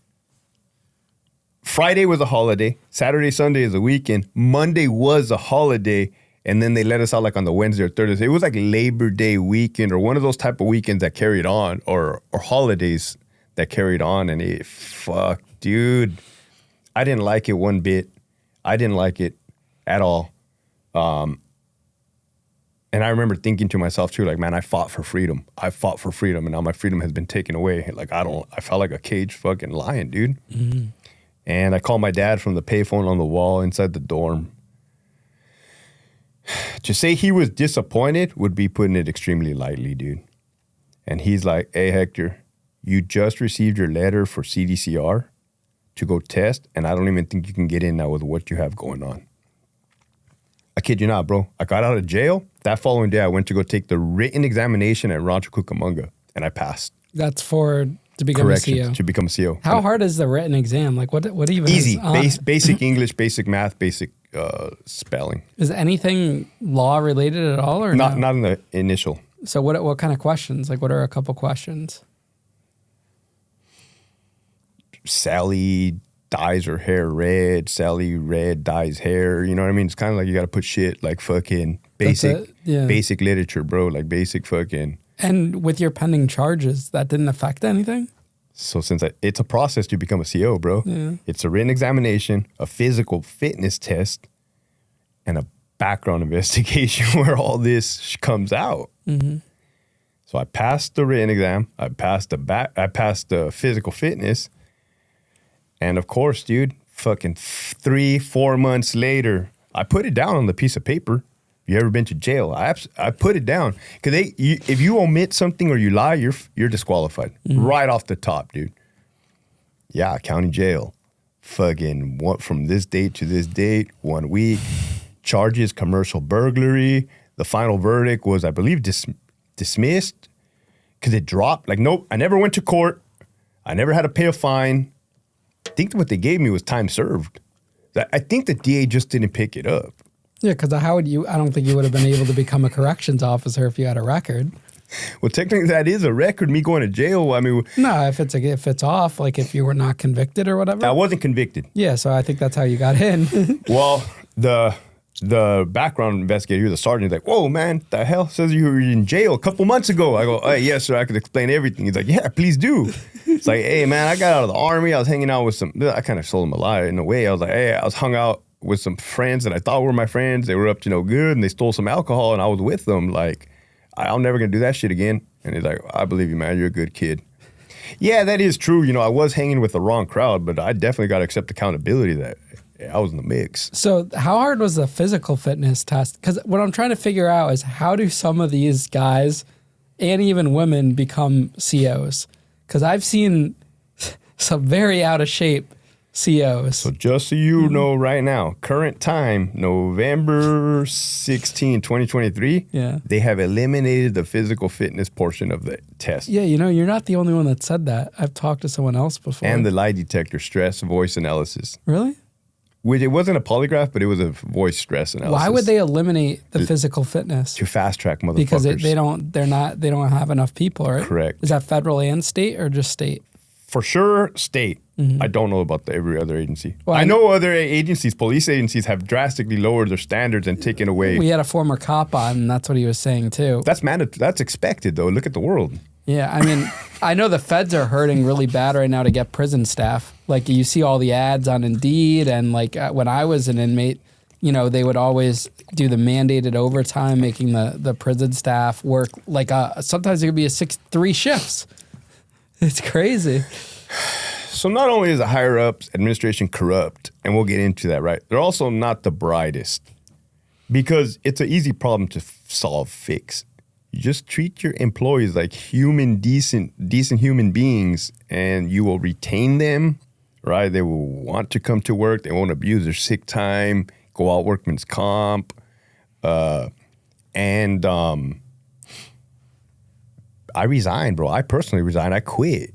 Friday was a holiday. Saturday, Sunday is a weekend. Monday was a holiday. And then they let us out like on the Wednesday or Thursday. It was like Labor Day weekend or one of those type of weekends that carried on or holidays that carried on. And fuck, dude, I didn't like it one bit. I didn't like it at all. And I remember thinking to myself too, like, man, I fought for freedom. I fought for freedom. And now my freedom has been taken away. Like, I felt like a caged fucking lion, dude. Mm-hmm. And I called my dad from the payphone on the wall inside the dorm. To say he was disappointed would be putting it extremely lightly, dude. And he's like, hey, Hector, you just received your letter for CDCR to go test, and I don't even think you can get in now with what you have going on. I kid you not, bro. I got out of jail. That following day, I went to go take the written examination at Rancho Cucamonga, and I passed. That's to become a CO. To become a CO. How hard is the written exam? Like what even easy. is Basic English, basic math, basic spelling. Is anything law related at all or not? No? Not in the initial. So what kind of questions? Like what are a couple questions? Sally dyes her hair red. Sally red dyes hair. You know what I mean? It's kind of like you got to put shit like fucking basic literature, bro. Like basic fucking. And with your pending charges, that didn't affect anything? So since it's a process to become a CO, bro. Yeah. It's a written examination, a physical fitness test, and a background investigation where all this comes out. Mm-hmm. So I passed the written exam. I passed the physical fitness. And of course, dude, fucking 3-4 months later, I put it down on the piece of paper. You ever been to jail? I put it down because if you omit something or you lie, you're disqualified right off the top, dude. Yeah, county jail. Fucking what from this date to this date, 1 week. Charges commercial burglary. The final verdict was, I believe, dismissed because it dropped. Like, nope, I never went to court. I never had to pay a fine. I think what they gave me was time served. I think the DA just didn't pick it up. Yeah, because I don't think you would have been able to become a corrections officer if you had a record. Well, technically that is a record, me going to jail. I mean... No, if it's off, like if you were not convicted or whatever. I wasn't convicted. Yeah, so I think that's how you got in. Well, the background investigator, the sergeant, is like, whoa, man, the hell says you were in jail a couple months ago. I go, hey, yes, sir, I could explain everything. He's like, yeah, please do. It's like, hey, man, I got out of the army. I was hanging out with I kind of sold him a lie in a way. I was like, hey, I was hung out with some friends that I thought were my friends. They were up to no good, and they stole some alcohol, and I was with them. Like, I'm never going to do that shit again. And he's like, I believe you, man. You're a good kid. Yeah, that is true. You know, I was hanging with the wrong crowd, but I definitely got to accept accountability that I was in the mix. So how hard was the physical fitness test? Because what I'm trying to figure out is how do some of these guys and even women become COs? Because I've seen some very out of shape COs. So just so you know right now, current time, November 16, 2023, they have eliminated the physical fitness portion of the test. Yeah, you know, you're not the only one that said that. I've talked to someone else before. And the lie detector, stress, voice analysis. Really? It wasn't a polygraph, but it was a voice stress analysis. Why would they eliminate the physical fitness? To fast track motherfuckers. Because they don't have enough people, right? Correct. Is that federal and state or just state? For sure, state. I don't know about every other agency. Well, I know other agencies, police agencies, have drastically lowered their standards and taken away. We had a former cop on, and that's what he was saying too. That's expected, though. Look at the world. Yeah, I mean, I know the feds are hurting really bad right now to get prison staff. Like, you see all the ads on Indeed, and like when I was an inmate, they would always do the mandated overtime, making the prison staff work like sometimes it could be 3 shifts. It's crazy. So not only is the higher ups administration corrupt, and we'll get into that, right? They're also not the brightest, because it's an easy problem to fix. You just treat your employees like decent human beings, and you will retain them, right? They will want to come to work. They won't abuse their sick time, go out workman's comp, and I resigned, bro. I personally resigned. I quit.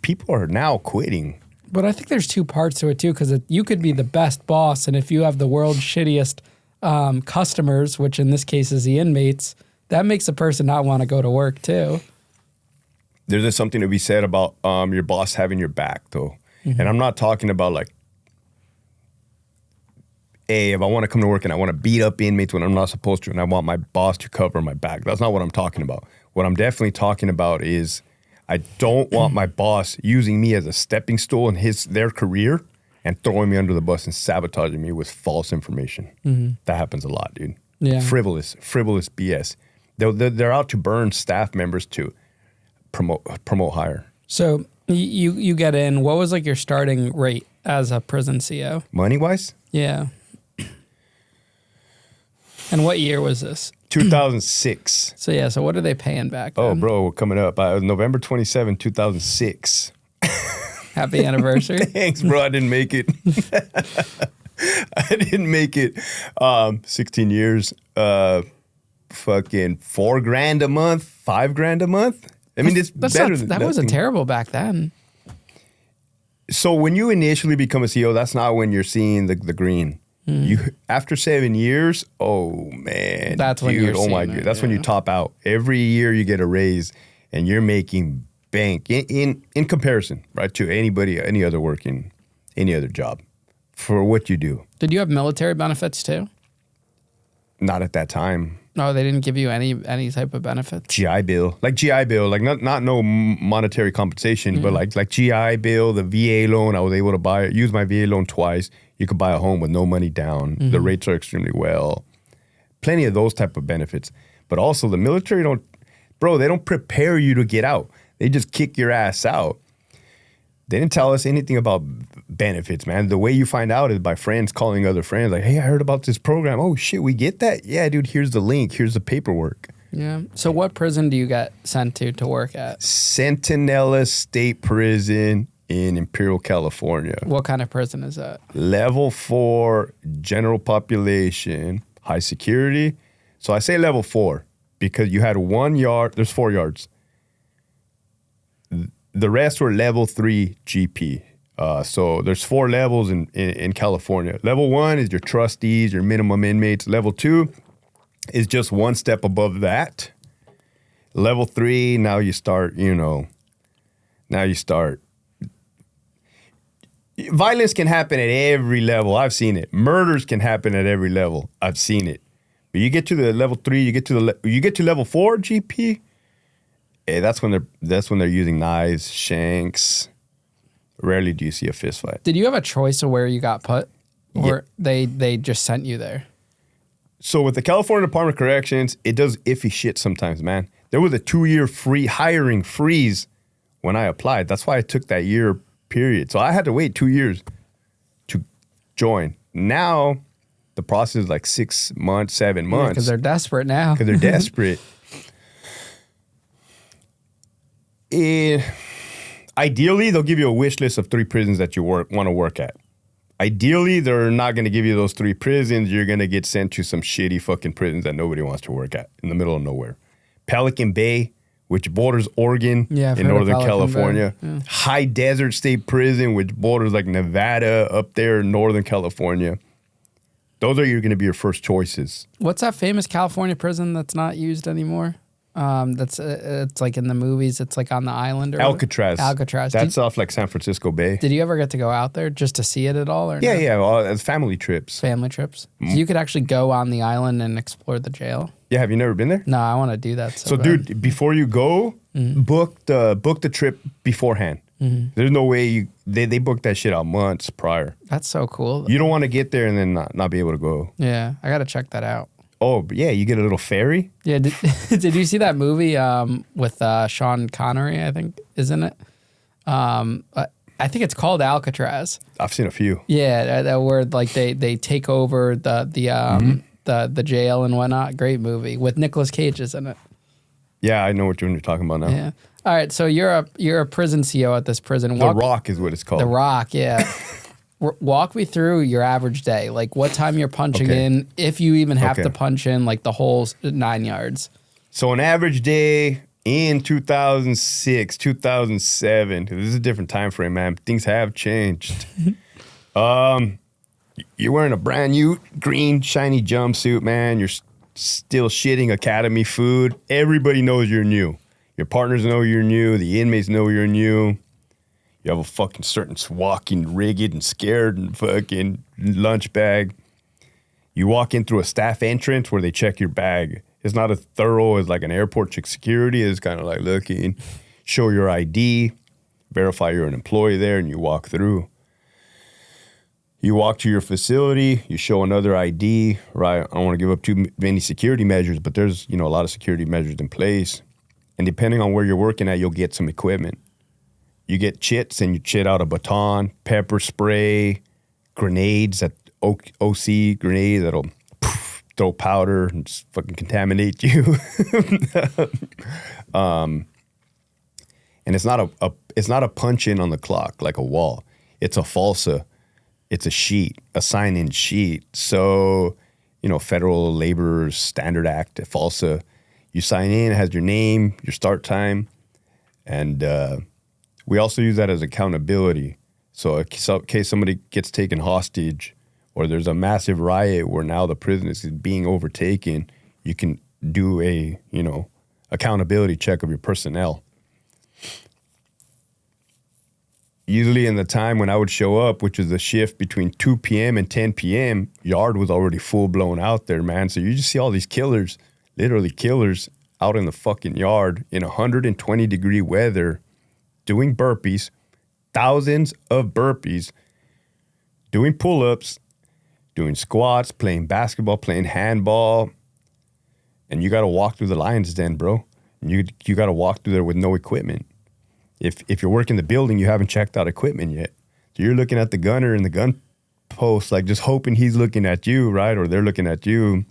People are now quitting. But I think there's 2 parts to it too, because you could be the best boss, and if you have the world's shittiest customers, which in this case is the inmates, that makes a person not want to go to work too. There's just something to be said about your boss having your back, though. Mm-hmm. And I'm not talking about like, hey, if I want to come to work and I want to beat up inmates when I'm not supposed to, and I want my boss to cover my back. That's not what I'm talking about. What I'm definitely talking about is I don't want my boss using me as a stepping stool in their career and throwing me under the bus and sabotaging me with false information. Mm-hmm. That happens a lot, dude. Yeah. Frivolous BS. They're out to burn staff members to promote higher. So you get in. What was like your starting rate as a prison CO? Money wise? Yeah. And what year was this? 2006. So what are they paying back then? Oh, bro, we're coming up. November 27, 2006. Happy anniversary. Thanks, bro. I didn't make it. I didn't make it. 16 years. Fucking $4,000 a month, $5,000 a month. I mean, it's better than that. Wasn't terrible back then. So when you initially become a CEO, that's not when you're seeing the green. After 7 years, oh man, that's when you're oh my god, that's when you top out. Every year you get a raise, and you're making bank in comparison, right, to anybody, any other working, any other job for what you do. Did you have military benefits too? Not at that time. No, they didn't give you any type of benefits. GI Bill, like not no monetary compensation, but like GI Bill, the VA loan. I was able to use my VA loan twice. You could buy a home with no money down. Mm-hmm. The rates are extremely well. Plenty of those type of benefits. But also the military they don't prepare you to get out. They just kick your ass out. They didn't tell us anything about benefits, man. The way you find out is by friends calling other friends like, hey, I heard about this program. Oh, shit, we get that? Yeah, dude, here's the link. Here's the paperwork. Yeah. So what prison do you get sent to work at? Centinela State Prison in Imperial, California. What kind of prison is that? Level 4, general population, high security. So I say level 4 because you had 1 yard. There's 4 yards. The rest were level 3 GP. So there's 4 levels in California. Level 1 is your trustees, your minimum inmates. Level 2 is just 1 step above that. Level 3, now you start. Violence can happen at every level. I've seen it. Murders can happen at every level. I've seen it. But you get to the level 3, you get to level 4 GP. Hey, that's when they're using knives, shanks. Rarely do you see a fist fight. Did you have a choice of where you got put, or yeah. they just sent you there? So with the California Department of Corrections, it does iffy shit sometimes, man. There was a 2-year free hiring freeze when I applied. That's why I took that year period. So I had to wait 2 years to join. Now the process is like 6 months, 7 months. Because they're desperate now. Because they're desperate. Ideally, they'll give you a wish list of 3 prisons that you want to work at. Ideally, they're not going to give you those 3 prisons. You're going to get sent to some shitty fucking prisons that nobody wants to work at in the middle of nowhere. Pelican Bay, which borders Oregon in Northern California. Yeah. High Desert State Prison, which borders like Nevada up there in Northern California. Those are going to be your first choices. What's that famous California prison that's not used anymore? It's like in the movies. It's like on the island or Alcatraz. Alcatraz. That's off like San Francisco Bay. Did you ever get to go out there just to see it at all? Or yeah, no? yeah. Well, family trips. Family trips. So you could actually go on the island and explore the jail. Yeah, have you never been there? No, I want to do that. So dude, before you go, book the trip beforehand. There's no way they booked that shit out months prior. That's so cool. You don't want to get there and then not be able to go. Yeah, I got to check that out. Oh, but yeah, you get a little ferry. Yeah, did you see that movie with Sean Connery, I think, isn't it? I think it's called Alcatraz. I've seen a few. Yeah, that where like they take over the jail and whatnot. Great movie with Nicolas Cage, isn't it? Yeah, I know what you're talking about now. Yeah. All right, so you're a prison CO at this prison. The Rock is what it's called. The Rock, yeah. Walk me through your average day. Like what time you're punching in, if you even have to punch in, like the whole 9 yards. So an average day in 2006, 2007, this is a different time frame, man. Things have changed. You're wearing a brand new green shiny jumpsuit, man. You're still shitting academy food. Everybody knows you're new. Your partners know you're new. The inmates know you're new. You have a fucking certain walking rigged and scared and fucking lunch bag. You walk in through a staff entrance where they check your bag. It's not as thorough as like an airport check security. It's kind of like looking, show your ID, verify you're an employee there, and you walk through. You walk to your facility, you show another ID, right? I don't want to give up too many security measures, but there's, a lot of security measures in place. And depending on where you're working at, you'll get some equipment. You get chits and you chit out a baton, pepper spray, grenades, that OC grenade that'll throw powder and just fucking contaminate you. And it's not a punch in on the clock like a wall. It's a falsa. It's a sheet, a sign-in sheet. So, Federal Labor Standard Act, FALSA. You sign in, it has your name, your start time, and we also use that as accountability. So in case somebody gets taken hostage or there's a massive riot where now the prison is being overtaken, you can do a, accountability check of your personnel. Usually in the time when I would show up, which is a shift between 2 p.m. and 10 p.m., yard was already full-blown out there, man. So you just see all these killers, literally killers, out in the fucking yard in 120-degree weather, doing burpees, thousands of burpees, doing pull-ups, doing squats, playing basketball, playing handball. And you got to walk through the lion's den, bro. You got to walk through there with no equipment. If you're working the building, you haven't checked out equipment yet. So you're looking at the gunner and the gun post, like just hoping he's looking at you, right? Or they're looking at you.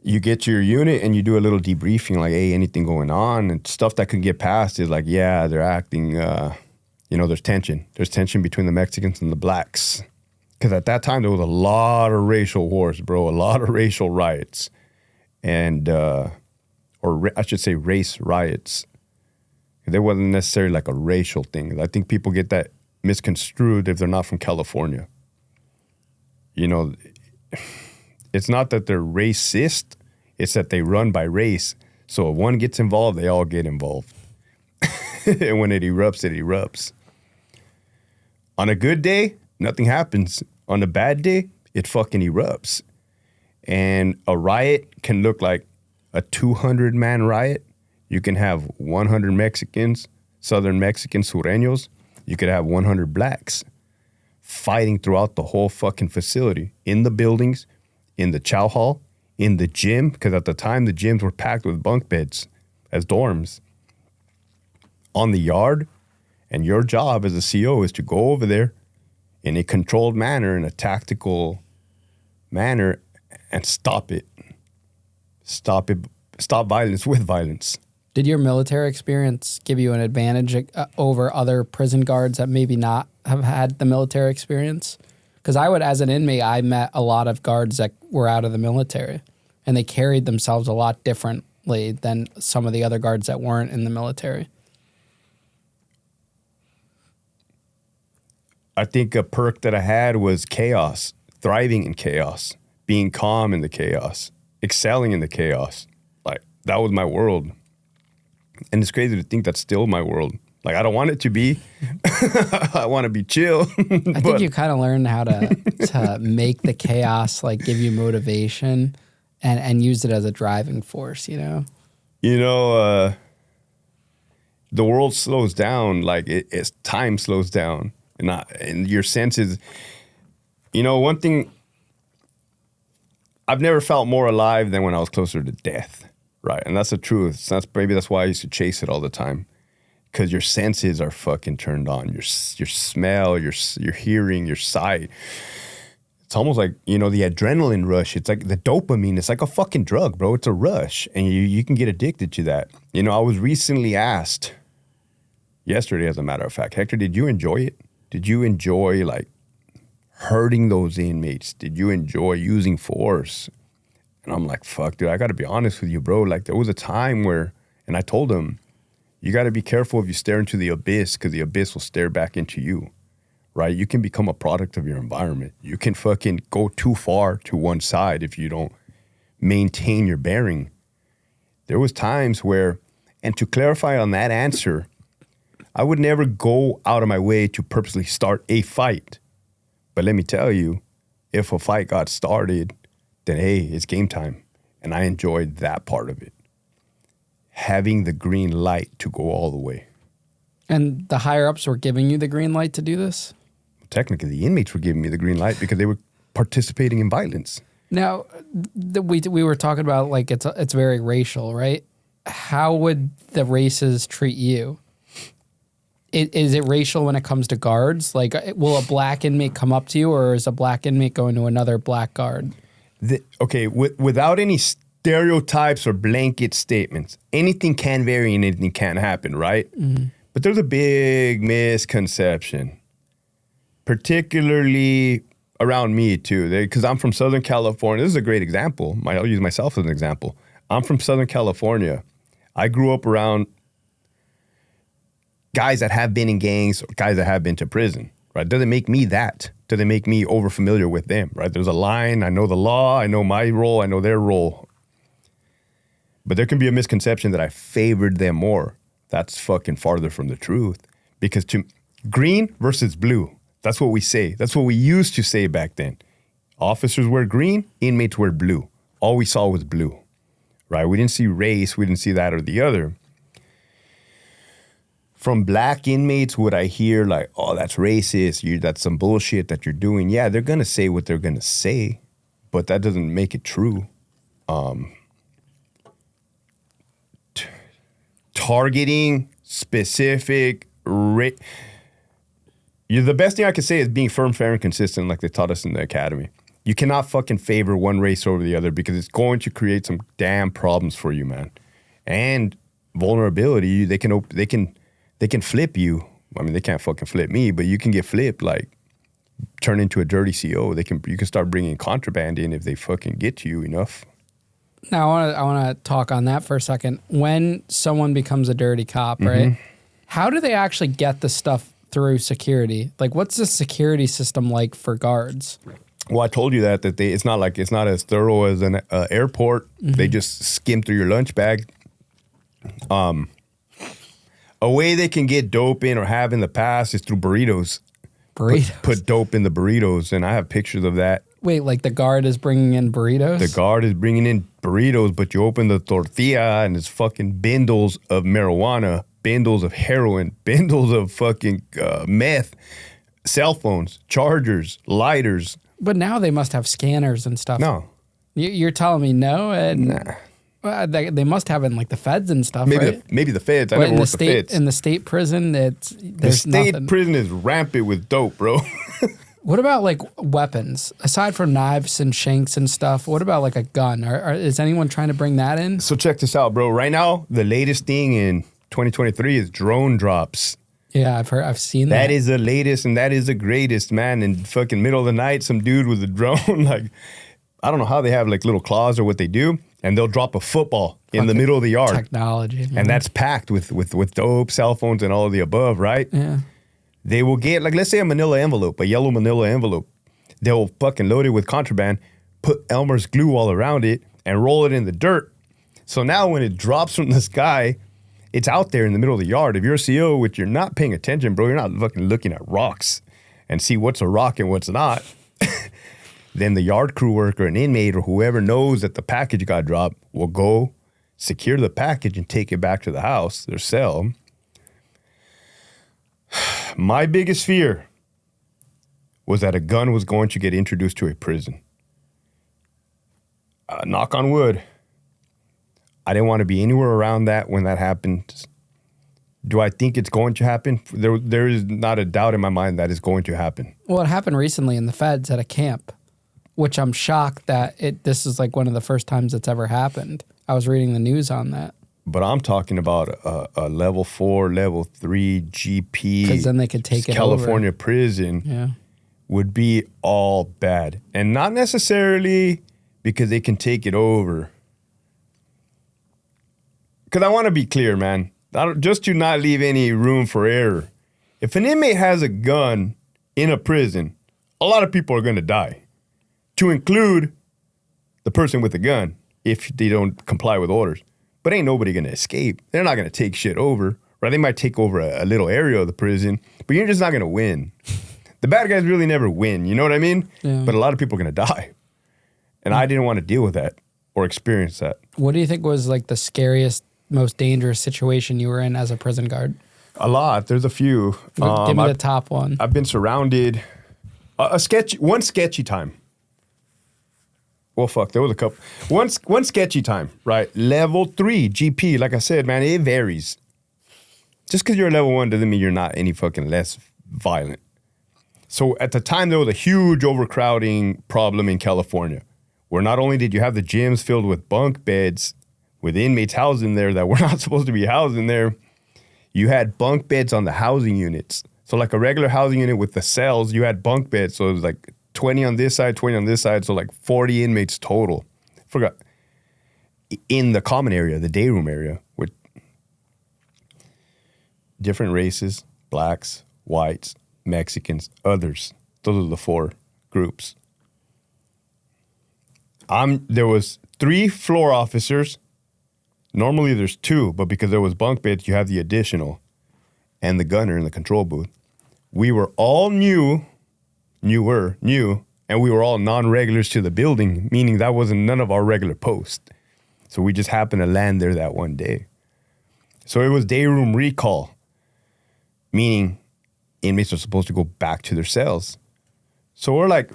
You get to your unit and you do a little debriefing, like, hey, anything going on? And stuff that can get past is like, yeah, they're acting, there's tension. There's tension between the Mexicans and the blacks. Because at that time, there was a lot of racial wars, bro, a lot of racial riots. And, I should say race riots. There wasn't necessarily like a racial thing. I think people get that misconstrued if they're not from California. It's not that they're racist, it's that they run by race. So if one gets involved, they all get involved. And when it erupts, it erupts. On a good day, nothing happens. On a bad day, it fucking erupts. And a riot can look like a 200-man riot. You can have 100 Mexicans, Southern Mexicans, Sureños. You could have 100 blacks fighting throughout the whole fucking facility, in the buildings, in the chow hall, in the gym, because at the time the gyms were packed with bunk beds as dorms, on the yard. And your job as a CO is to go over there in a controlled manner, in a tactical manner, and stop it. Stop it. Stop violence with violence. Did your military experience give you an advantage over other prison guards that maybe not have had the military experience? Because as an inmate, I met a lot of guards that were out of the military, and they carried themselves a lot differently than some of the other guards that weren't in the military. I think a perk that I had was chaos, thriving in chaos, being calm in the chaos, excelling in the chaos. Like, that was my world. And it's crazy to think that's still my world. Like, I don't want it to be. I want to be chill. I think you kind of learn how to make the chaos, like, give you motivation and use it as a driving force, the the world slows down, like as time slows down, and your senses. You know, one thing, I've never felt more alive than when I was closer to death, right? And that's the truth. Maybe that's why I used to chase it all the time, because your senses are fucking turned on. Your smell, your hearing, your sight. It's almost like, you know, the adrenaline rush. It's like the dopamine. It's like a fucking drug, bro. It's a rush, and you can get addicted to that. You know, I was recently asked, yesterday as a matter of fact, Hector, did you enjoy it? Did you enjoy, like, hurting those inmates? Did you enjoy using force? And I'm like, fuck, dude, I got to be honest with you, bro. Like, there was a time where, and I told him, you got to be careful if you stare into the abyss, because the abyss will stare back into you, right? You can become a product of your environment. You can fucking go too far to one side if you don't maintain your bearing. There was times where, and to clarify on that answer, I would never go out of my way to purposely start a fight. But let me tell you, if a fight got started, then hey, it's game time. And I enjoyed that part of it. Having the green light to go all the way. And the higher ups were giving you the green light to do this? Technically, the inmates were giving me the green light because they were participating in violence. Now, we were talking about, like, it's very racial, right? How would the races treat you? Is it racial when it comes to guards? Like, will a black inmate come up to you, or is a black inmate going to another black guard? Without any stereotypes or blanket statements, anything can vary and anything can happen, right? Mm-hmm. But there's a big misconception, particularly around me too, because I'm from Southern California. This is a great example. I'll use myself as an example. I'm from Southern California. I grew up around guys that have been in gangs, or guys that have been to prison, right? Doesn't make me that. Doesn't make me over familiar with them, right? There's a line. I know the law. I know my role. I know their role. But there can be a misconception that I favored them more. That's fucking farther from the truth. Because green versus blue, that's what we say. That's what we used to say back then. Officers wear green, inmates wear blue. All we saw was blue, right? We didn't see race. We didn't see that or the other. From black inmates, would I hear like, oh, that's racist, that's some bullshit that you're doing? Yeah, they're going to say what they're going to say, but that doesn't make it true. Targeting specific the best thing I could say is being firm, fair, and consistent, like they taught us in the academy. You cannot fucking favor one race over the other, because it's going to create some damn problems for you, man. And vulnerability, they can flip you. I mean, they can't fucking flip me, but you can get flipped, like turn into a dirty CO. You can start bringing contraband in if they fucking get to you enough. Now, I want to talk on that for a second. When someone becomes a dirty cop, right? How do they actually get the stuff through security? Like, what's the security system like for guards? Well, I told you that it's not as thorough as an airport. They just skim through your lunch bag. A way they can get dope in or have in the past is through burritos. Put dope in the burritos, and I have pictures of that. Wait, like the guard is bringing in burritos? The guard is bringing in burritos, but you open the tortilla and it's fucking bindles of marijuana, bindles of heroin, bindles of fucking meth, cell phones, chargers, lighters. But now they must have scanners and stuff. No. You're telling me no? Nah. Well, they must have it in like the feds and stuff, maybe right? Maybe the feds. I never worked the feds. In the state prison, there's state prison is rampant with dope, bro. What about like weapons? Aside from knives and shanks and stuff, what about like a gun? Is anyone trying to bring that in? So check this out, bro. Right now, the latest thing in 2023 is drone drops. Yeah, I've seen that. That is the latest and that is the greatest, man. In fucking middle of the night, some dude with a drone, like, I don't know how they have like little claws or what they do, and they'll drop a football in the middle of the yard. Technology. And that's packed with dope, cell phones, and all of the above, right? Yeah. They will get, like, let's say a manila envelope, a yellow manila envelope. They'll fucking load it with contraband, put Elmer's glue all around it, and roll it in the dirt. So now when it drops from the sky, it's out there in the middle of the yard. If you're a CO, which you're not paying attention, bro, you're not fucking looking at rocks and see what's a rock and what's not. Then the yard crew worker, an inmate, or whoever knows that the package got dropped will go secure the package and take it back to the house, their cell. My biggest fear was that a gun was going to get introduced to a prison. Knock on wood. I didn't want to be anywhere around that when that happened. Do I think it's going to happen? There is not a doubt in my mind that it's going to happen. Well, it happened recently in the feds at a camp, which I'm shocked that this is like one of the first times it's ever happened. I was reading the news on that. But I'm talking about a level 4, level 3 GP. Because then they could take it California over. Prison Yeah. would be all bad. And not necessarily because they can take it over. Because I want to be clear, man. Just to not leave any room for error. If an inmate has a gun in a prison, a lot of people are going to die. To include the person with the gun if they don't comply with orders. But ain't nobody going to escape. They're not going to take shit over. Right? They might take over a little area of the prison, but you're just not going to win. The bad guys really never win. You know what I mean? Yeah. But a lot of people are going to die. And I didn't want to deal with that or experience that. What do you think was like the scariest, most dangerous situation you were in as a prison guard? A lot. There's a few. Give me the top one. I've been surrounded. One sketchy time. Well, fuck, there was a couple. One sketchy time, right? Level 3 GP, like I said, man, it varies. Just because you're a level 1 doesn't mean you're not any fucking less violent. So at the time, there was a huge overcrowding problem in California, where not only did you have the gyms filled with bunk beds, with inmates housed in there that were not supposed to be housed in there, you had bunk beds on the housing units. So like a regular housing unit with the cells, you had bunk beds. So it was like 20 on this side, 20 on this side, so like 40 inmates total. Forgot. In the common area, the day room area, with different races, blacks, whites, Mexicans, others. Those are the 4 groups. There was 3 floor officers. Normally there's 2, but because there was bunk beds, you have the additional and the gunner in the control booth. We were all new, and we were all non-regulars to the building, meaning that wasn't none of our regular posts. So we just happened to land there that one day. So it was day room recall, meaning inmates are supposed to go back to their cells. So we're like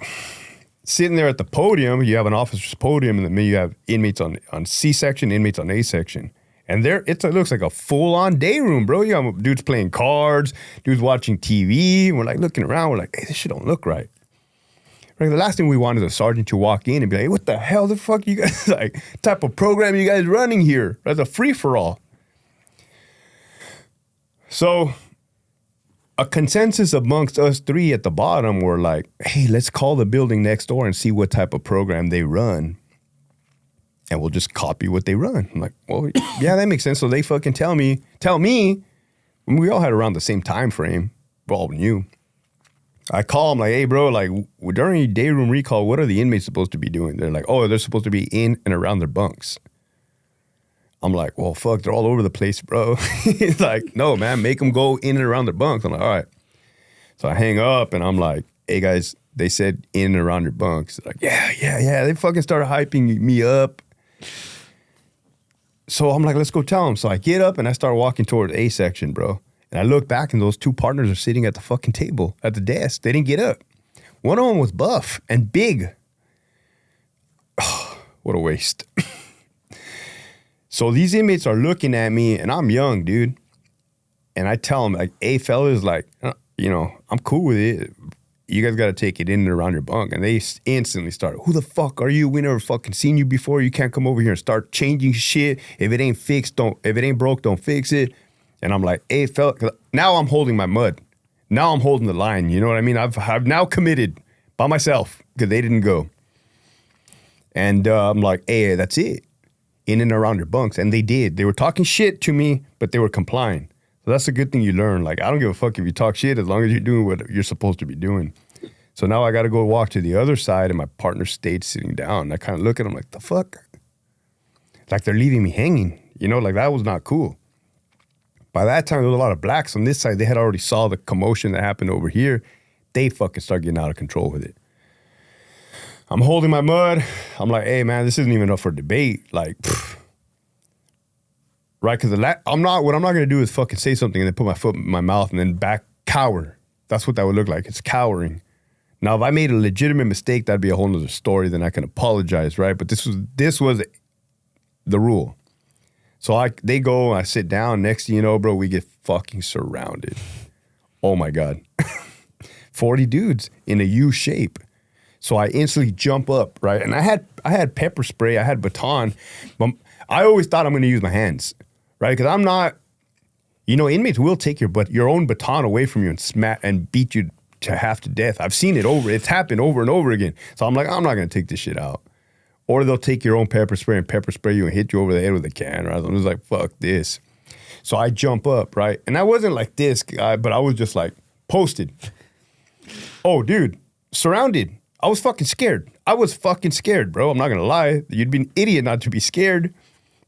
sitting there at the podium. You have an officer's podium, and then you have inmates on C section, inmates on A section. And it looks like a full-on day room, bro. You have dudes playing cards, dudes watching TV. We're like looking around. We're like, hey, this shit don't look right. Like the last thing we wanted is a sergeant to walk in and be like, hey, what the hell the fuck you guys, like, type of program you guys running here? That's a free-for-all. So a consensus amongst us 3 at the bottom were like, hey, let's call the building next door and see what type of program they run. And we'll just copy what they run. I'm like, well, yeah, that makes sense. So they fucking tell me, we all had around the same time frame. We all knew. I call them like, hey, bro, like during day room recall, what are the inmates supposed to be doing? They're like, oh, they're supposed to be in and around their bunks. I'm like, well, fuck, they're all over the place, bro. He's like, no, man, make them go in and around their bunks. I'm like, all right. So I hang up and I'm like, hey, guys, they said in and around your bunks. They're like, yeah. They fucking started hyping me up. So I'm like, let's go tell them. So I get up and I start walking towards A section, bro. And I look back and those 2 partners are sitting at the fucking table, at the desk. They didn't get up. One of them was buff and big. Oh, what a waste. So these inmates are looking at me and I'm young, dude. And I tell them like, hey, fellas, like, I'm cool with it. You guys got to take it in and around your bunk. And they instantly start, who the fuck are you? We never fucking seen you before. You can't come over here and start changing shit. If it ain't fixed, if it ain't broke, don't fix it. And I'm like, hey, fella, now I'm holding my mud. Now I'm holding the line. You know what I mean? I've now committed by myself because they didn't go. And I'm like, hey, that's it. In and around your bunks. And they did. They were talking shit to me, but they were complying. So that's a good thing you learn. Like, I don't give a fuck if you talk shit as long as you're doing what you're supposed to be doing. So now I got to go walk to the other side and my partner stayed sitting down. And I kind of look at them like, the fuck? Like they're leaving me hanging. Like that was not cool. By that time, there was a lot of blacks on this side. They had already saw the commotion that happened over here. They fucking start getting out of control with it. I'm holding my mud. I'm like, hey, man, this isn't even up for debate. Like, right? Because what I'm not going to do is fucking say something and then put my foot in my mouth and then cower. That's what that would look like. It's cowering. Now, if I made a legitimate mistake, that'd be a whole nother story. Then I can apologize, right? But this was the rule. So they go, I sit down. Next thing you know, bro, we get fucking surrounded. Oh my God. 40 dudes in a U shape. So I instantly jump up, right? And I had pepper spray, I had baton, but I always thought I'm gonna use my hands, right? Because I'm not, inmates will take your own baton away from you and smack and beat you to half to death. I've seen it it's happened over and over again. So I'm like, I'm not gonna take this shit out. Or they'll take your own pepper spray and pepper spray you and hit you over the head with a can, right? I'm just like, fuck this. So I jump up, right? And I wasn't like this guy, but I was just like posted. Oh, dude, surrounded. I was fucking scared. I was fucking scared, bro. I'm not gonna lie. You'd be an idiot not to be scared.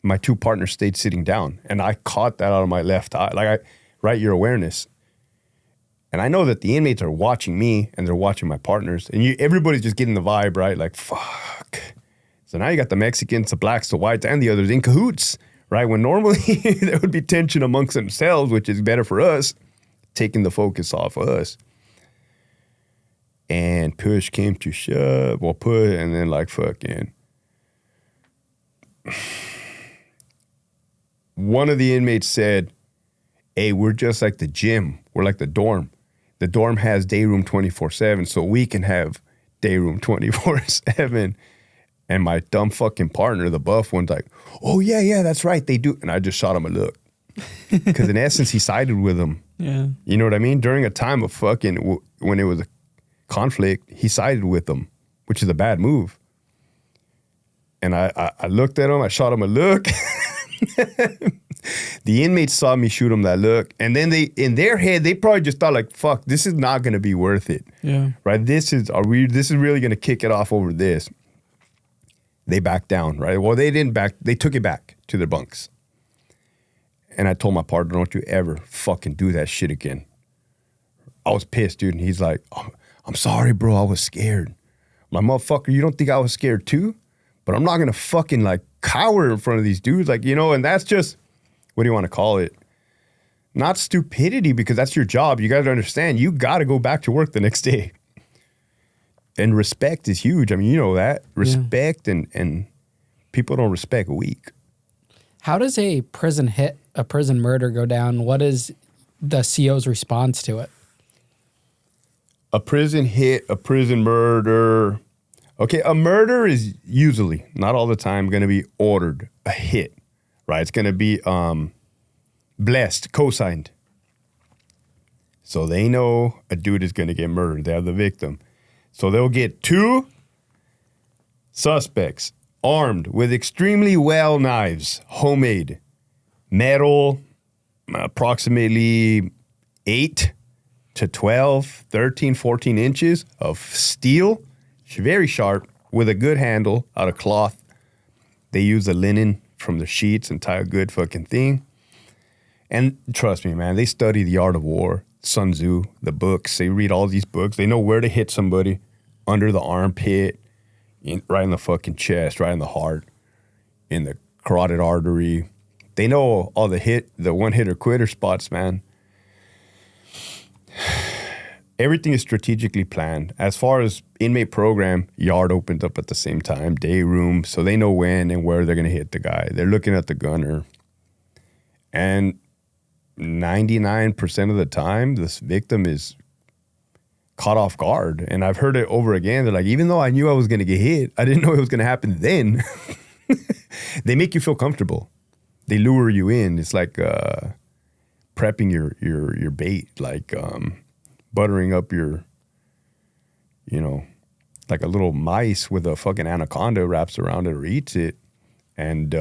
My two partners stayed sitting down, and I caught that out of my left eye. Right, your awareness. And I know that the inmates are watching me, and they're watching my partners, and everybody's just getting the vibe, right? Like, fuck. So now you got the Mexicans, the blacks, the whites, and the others in cahoots, right? When normally there would be tension amongst themselves, which is better for us, taking the focus off of us. And push came to shove, and then like fucking. One of the inmates said, hey, we're just like the gym. We're like the dorm. The dorm has day room 24/7, so we can have day room 24/7. And my dumb fucking partner, the buff one's like, oh, yeah, that's right, they do. And I just shot him a look. Because in essence, he sided with them. Yeah. You know what I mean? During a time of fucking, when it was a conflict, he sided with them, which is a bad move. And I looked at him, I shot him a look. The inmates saw me shoot him that look. And then in their head, they probably just thought like, fuck, this is not going to be worth it. Yeah. Right? This is really going to kick it off over this. They backed down, right? Well, they didn't back. They took it back to their bunks. And I told my partner, don't you ever fucking do that shit again. I was pissed, dude. And he's like, oh, I'm sorry, bro. I was scared. My motherfucker, you don't think I was scared too? But I'm not going to fucking like cower in front of these dudes. Like, and that's just, what do you want to call it? Not stupidity, because that's your job. You got to understand, you got to go back to work the next day. And respect is huge. I mean, you know that. Respect and people don't respect weak. How does a prison murder go down? What is the CO's response to it? A prison hit, a prison murder. Okay, a murder is usually, not all the time, going to be ordered, a hit, right? It's going to be blessed, co-signed. So they know a dude is going to get murdered. They have the victim. So they'll get 2 suspects armed with extremely well knives, homemade, metal, approximately 8 to 12, 13, 14 inches of steel, very sharp, with a good handle out of cloth. They use the linen from the sheets and tie a good fucking thing. And trust me, man, they study the art of war. Sun Tzu, the books. They read all these books. They know where to hit somebody, under the armpit, right in the fucking chest, right in the heart, in the carotid artery. They know all the one-hitter quitter spots, man. Everything is strategically planned. As far as inmate program, yard opened up at the same time, day room, so they know when and where they're going to hit the guy. They're looking at the gunner. And 99% of the time, this victim is caught off guard. And I've heard it over again. They're like, even though I knew I was going to get hit, I didn't know it was going to happen then. They make you feel comfortable. They lure you in. It's like prepping your bait, like buttering up your, like a little mice with a fucking anaconda wraps around it or eats it. And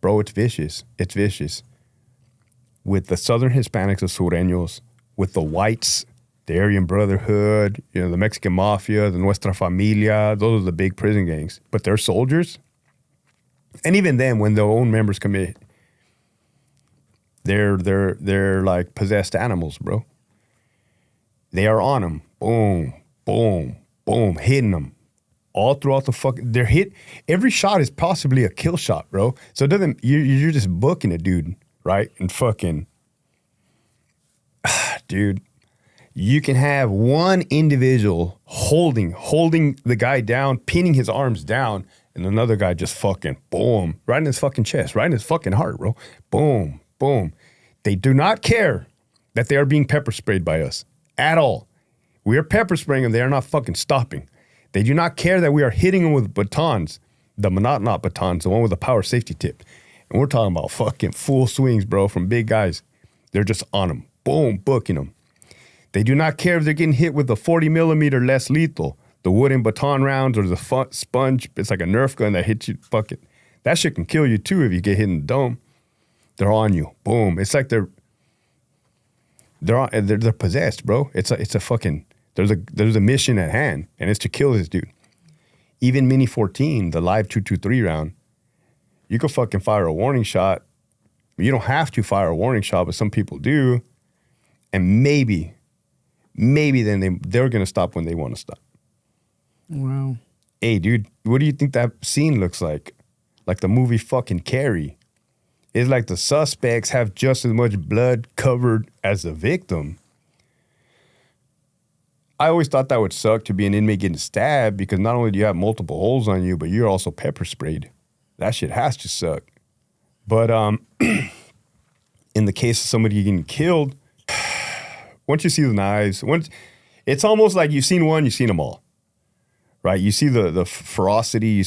bro, it's vicious. It's vicious. With the Southern Hispanics, the Sureños, with the whites, the Aryan Brotherhood, the Mexican Mafia, the Nuestra Familia, those are the big prison gangs. But they're soldiers. And even then, when their own members commit, they're like possessed animals, bro. They are on them. Boom, boom, boom, hitting them. All throughout they're hit. Every shot is possibly a kill shot, bro. So it doesn't, you're just booking a dude, right? And fucking, Dude, you can have one individual holding the guy down, pinning his arms down, and another guy just fucking boom, right in his fucking chest, right in his fucking heart, bro. Boom, boom. They do not care that they are being pepper sprayed by us at all. We are pepper spraying them. They are not fucking stopping. They do not care that we are hitting them with batons, the not batons, the one with the power safety tip. And we're talking about fucking full swings, bro, from big guys. They're just on them. Boom, booking them. They do not care if they're getting hit with the 40 millimeter less lethal, the wooden baton rounds or the sponge. It's like a Nerf gun that hits you. Fuck it. That shit can kill you too if you get hit in the dome. They're on you. Boom. It's like they're possessed, bro. It's a fucking, there's a mission at hand, and it's to kill this dude. Even Mini 14, the live 223 round, you could fucking fire a warning shot. You don't have to fire a warning shot, but some people do. And maybe then they're going to stop when they want to stop. Wow. Hey, dude, what do you think that scene looks like? Like the movie fucking Carrie. It's like the suspects have just as much blood covered as the victim. I always thought that would suck to be an inmate getting stabbed because not only do you have multiple holes on you, but you're also pepper sprayed. That shit has to suck. But in the case of somebody getting killed, once you see the knives, it's almost like you've seen one, you've seen them all, right? You see the ferocity,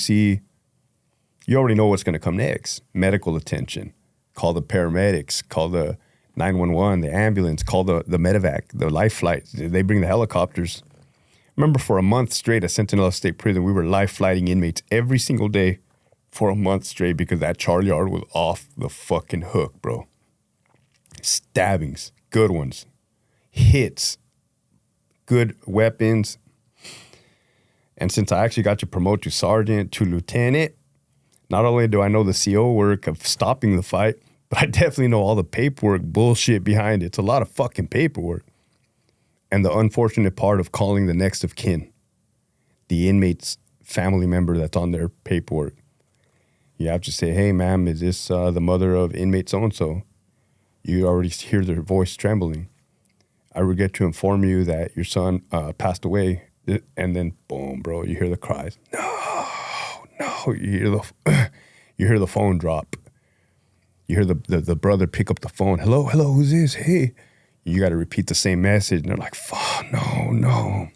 you already know what's going to come next. Medical attention. Call the paramedics, call the 911, the ambulance, call the medevac, the life flight. They bring the helicopters. Remember, for a month straight at Sentinel State Prison, we were life flighting inmates every single day for a month straight because that char yard was off the fucking hook, bro. Stabbings, good ones. Hits, good weapons. And since I actually got to promote to sergeant, to lieutenant, not only do I know the CO work of stopping the fight, but I definitely know all the paperwork bullshit behind it. It's a lot of fucking paperwork. And the unfortunate part of calling the next of kin, the inmate's family member that's on their paperwork. You have to say, hey, ma'am, is this the mother of inmate so-and-so? You already hear their voice trembling. I regret to inform you that your son passed away. And then, boom, bro, you hear the cries. No, you hear the phone drop. You hear the brother pick up the phone. Hello, who's this? Hey. You got to repeat the same message. And they're like, fuck, no.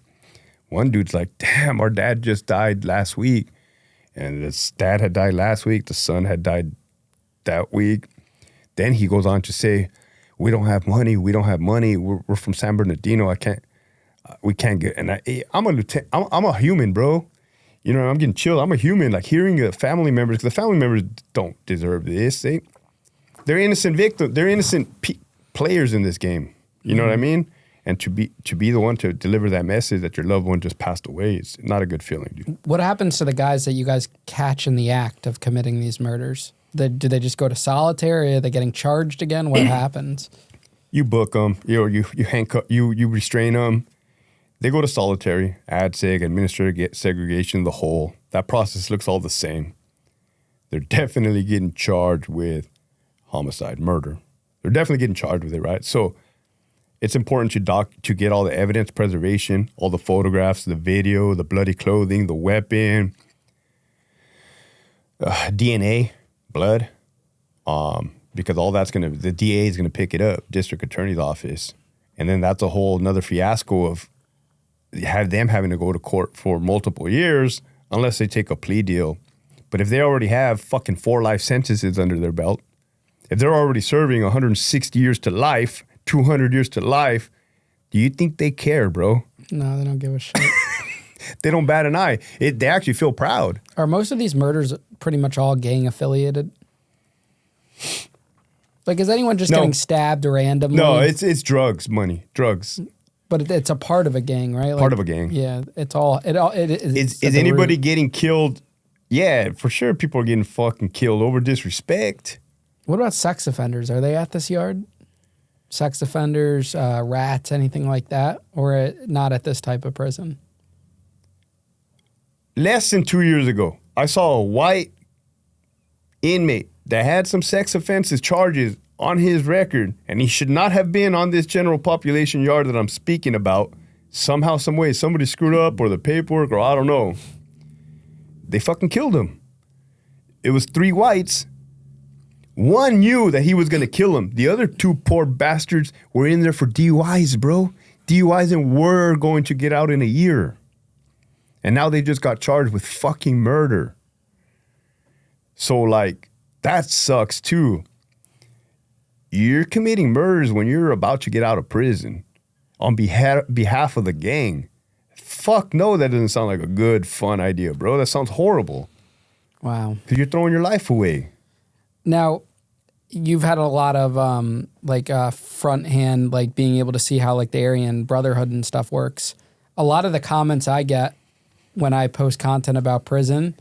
One dude's like, damn, our dad just died last week. And his dad had died last week. The son had died that week. Then he goes on to say, we don't have money. We're from San Bernardino. We can't get, and I'm a lieutenant. I'm a human, bro. You know, I'm getting chilled. I'm a human. Like hearing the family members, because the family members don't deserve this. They're innocent victims. They're innocent players in this game. You know what I mean? And to be the one to deliver that message that your loved one just passed away, it's not a good feeling, dude. What happens to the guys that you guys catch in the act of committing these murders? Do they just go to solitary? Are they getting charged again? What happens? You book them. You handcuff. You restrain them. They go to solitary, ADSEG, administrative segregation, the whole. That process looks all the same. They're definitely getting charged with homicide, murder. They're definitely getting charged with it, right? So it's important to get all the evidence preservation, all the photographs, the video, the bloody clothing, the weapon, DNA, blood, because all that's the DA is gonna pick it up, district attorney's office, and then that's a whole another fiasco of them having to go to court for multiple years unless they take a plea deal. But if they already have fucking 4 life sentences under their belt, if they're already serving 160 years to life, 200 years to life, do you think they care, bro? No, they don't give a shit. They don't bat an eye. They actually feel proud. Are most of these murders pretty much all gang affiliated? Like, is anyone just getting stabbed randomly? No, it's drugs, money, drugs. But it's a part of a gang, right? Like, part of a gang. Yeah, is anybody getting killed? Yeah, for sure people are getting fucking killed over disrespect. What about sex offenders? Are they at this yard? Sex offenders, rats, anything like that? Or not at this type of prison? Less than 2 years ago, I saw a white inmate that had some sex offenses charges on his record, and he should not have been on this general population yard that I'm speaking about. Somehow, some way, somebody screwed up, or the paperwork, or I don't know. They fucking killed him. It was 3 whites. One knew that he was going to kill him. The other 2 poor bastards were in there for DUIs, bro. DUIs, and were going to get out in a year. And now they just got charged with fucking murder. So, like, that sucks too. You're committing murders when you're about to get out of prison on behalf of the gang. Fuck no, that doesn't sound like a good, fun idea, bro. That sounds horrible. Wow. Because you're throwing your life away. Now, you've had a lot of front hand, like being able to see how like the Aryan Brotherhood and stuff works. A lot of the comments I get when I post content about prison,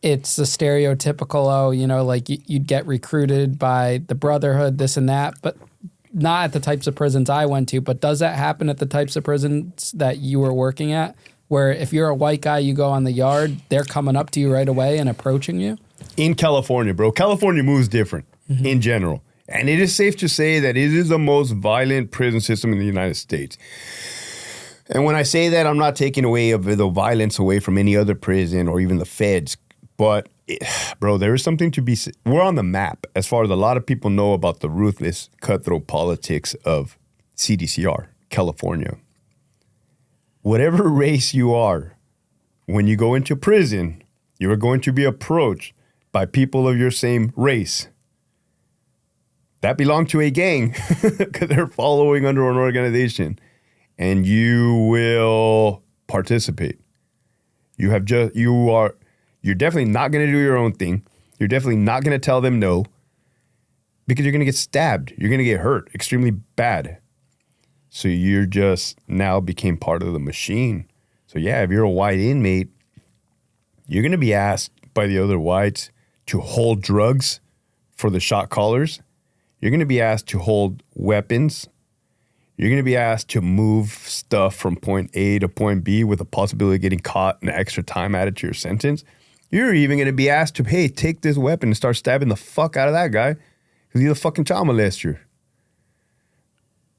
it's the stereotypical, oh, you know, like you'd get recruited by the Brotherhood, this and that, but not at the types of prisons I went to. But does that happen at the types of prisons that you were working at, where if you're a white guy, you go on the yard, they're coming up to you right away and approaching you? In California, bro. California moves different in general. And it is safe to say that it is the most violent prison system in the United States. And when I say that, I'm not taking away of the violence away from any other prison or even the feds. But, bro, there is something to be said. We're on the map as far as a lot of people know about the ruthless, cutthroat politics of CDCR, California. Whatever race you are, when you go into prison, you are going to be approached by people of your same race that belong to a gang because they're following under an organization, and you will participate. You're definitely not going to do your own thing. You're definitely not going to tell them no because you're going to get stabbed. You're going to get hurt extremely bad. So you're just now became part of the machine. So yeah, if you're a white inmate, you're going to be asked by the other whites to hold drugs for the shot callers. You're going to be asked to hold weapons. You're going to be asked to move stuff from point A to point B with the possibility of getting caught and extra time added to your sentence. You're even going to be asked to, hey, take this weapon and start stabbing the fuck out of that guy because he's a fucking child molester.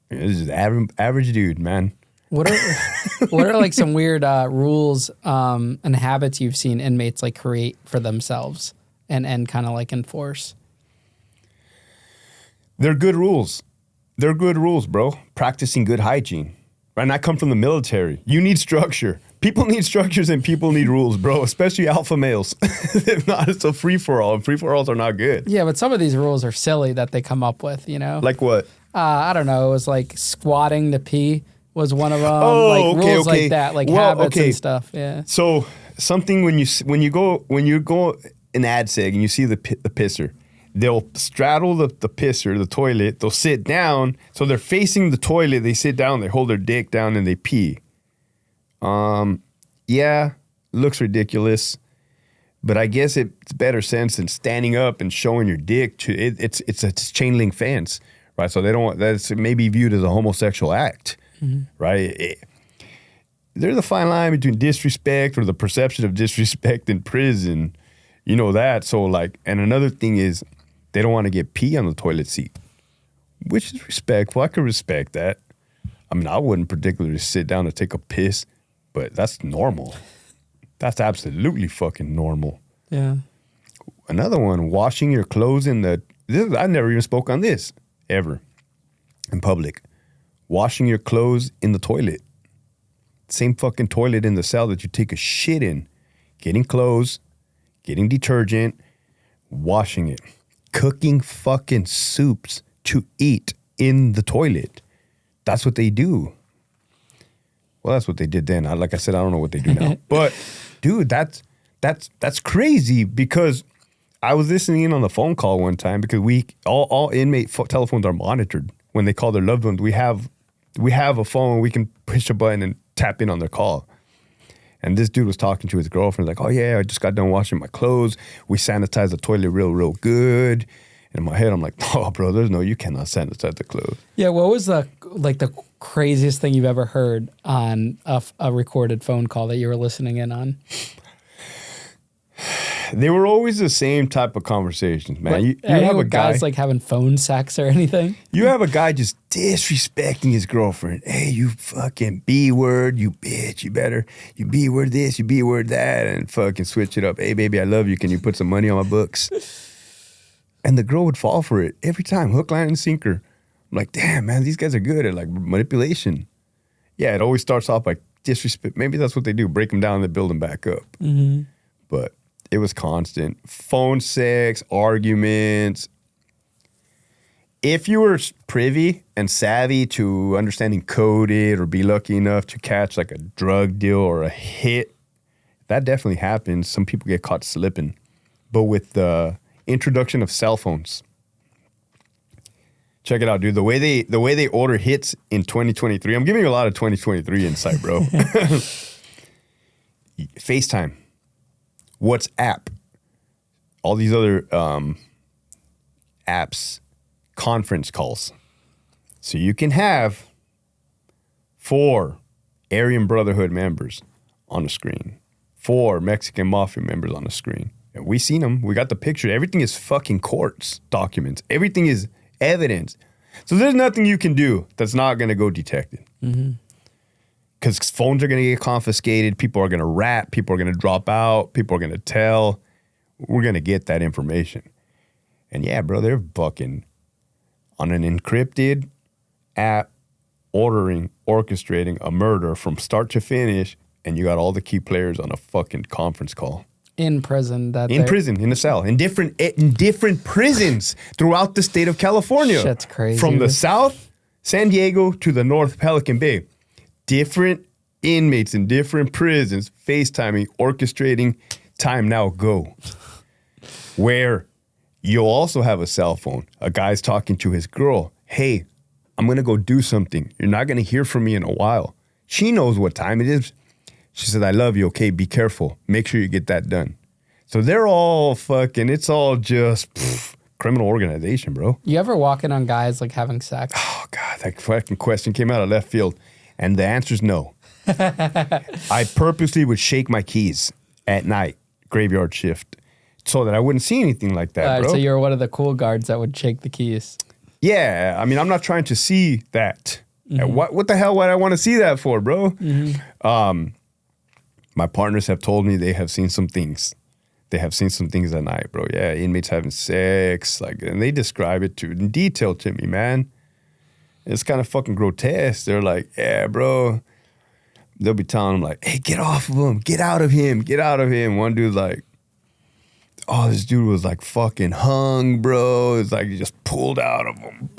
This is average dude, man. What are like some weird rules and habits you've seen inmates like create for themselves and kind of like enforce? They're good rules. They're good rules, bro. Practicing good hygiene. Right? And I come from the military. You need structure. People need structures and people need rules, bro, especially alpha males. If not, it's a free-for-all, and free-for-alls are not good. Yeah, but some of these rules are silly that they come up with, you know? Like what? I don't know. It was like squatting to pee was one of them. Oh, like okay, rules okay. like that, like Well, habits okay. and stuff. Yeah. So something when you go in ADSEG and you see the pisser, they'll straddle the pisser, the toilet. They'll sit down, so they're facing the toilet. They sit down, they hold their dick down, and they pee. Yeah, looks ridiculous, but I guess it's better sense than standing up and showing your dick to it. It's a chain link fence, right? So they don't want that's maybe viewed as a homosexual act, right? There's a fine line between disrespect or the perception of disrespect in prison, you know that. So like, and another thing is they don't want to get pee on the toilet seat, which is respectful. I could respect that. I mean, I wouldn't particularly sit down to take a piss, but that's normal. That's absolutely fucking normal. Yeah. Another one, washing your clothes in the... I never even spoke on this, ever, in public. Washing your clothes in the toilet. Same fucking toilet in the cell that you take a shit in. Getting clothes, getting detergent, washing it. Cooking fucking soups to eat in the toilet. That's what they do. Well, that's what they did then. Like I said, I don't know what they do now. But, dude, that's crazy because I was listening in on the phone call one time because all inmate telephones are monitored when they call their loved ones. We have a phone. We can push a button and tap in on their call. And this dude was talking to his girlfriend like, oh, yeah, I just got done washing my clothes. We sanitized the toilet real good. And in my head, I'm like, oh, bro, you cannot sanitize the clothes. Yeah, what was the craziest thing you've ever heard on a recorded phone call that you were listening in on? They were always the same type of conversations, man. You have a guy guys like having phone sex or anything. You have a guy just disrespecting his girlfriend. Hey, you fucking B-word, you bitch. You B-word this, you B-word that, and fucking switch it up. Hey, baby, I love you. Can you put some money on my books? And the girl would fall for it every time, hook, line, and sinker. I'm like, damn, man, these guys are good at like manipulation. Yeah, it always starts off like disrespect. Maybe that's what they do, break them down and then build them back up. Mm-hmm. But it was constant. Phone sex, arguments. If you were privy and savvy to understanding coded or be lucky enough to catch like a drug deal or a hit, that definitely happens. Some people get caught slipping. But with the introduction of cell phones, check it out, dude. The way they order hits in 2023, I'm giving you a lot of 2023 insight, bro. FaceTime, WhatsApp, all these other apps, conference calls. So you can have 4 Aryan Brotherhood members on the screen, 4 Mexican Mafia members on the screen. And we seen them. We got the picture. Everything is fucking courts documents. Everything is evidence. So there's nothing you can do that's not going to go detected. Because phones are going to get confiscated. People are going to rat. People are going to drop out. People are going to tell. We're going to get that information. And yeah, bro, they're fucking on an encrypted app orchestrating a murder from start to finish. And you got all the key players on a fucking conference call. In prison. In prison, in a cell, in different prisons throughout the state of California. Shit's crazy. From the south, San Diego, to the north, Pelican Bay. Different inmates in different prisons, FaceTiming, orchestrating, time now, go. Where you'll also have a cell phone. A guy's talking to his girl. Hey, I'm going to go do something. You're not going to hear from me in a while. She knows what time it is. She said, I love you. Okay, be careful. Make sure you get that done. So they're all fucking, it's all just criminal organization, bro. You ever walk in on guys like having sex? Oh, God, that fucking question came out of left field. And the answer's no. I purposely would shake my keys at night, graveyard shift, so that I wouldn't see anything like that, bro. So you're one of the cool guards that would shake the keys. Yeah, I mean, I'm not trying to see that. What the hell would I want to see that for, bro? My partners have told me they have seen some things. They have seen some things at night, bro. Yeah, inmates having sex, like, and they describe it in detail to me, man. It's kind of fucking grotesque. They're like, yeah, bro. They'll be telling them like, hey, get off of him, get out of him, get out of him. One dude's like, oh, this dude was like fucking hung, bro. It's like he just pulled out of him.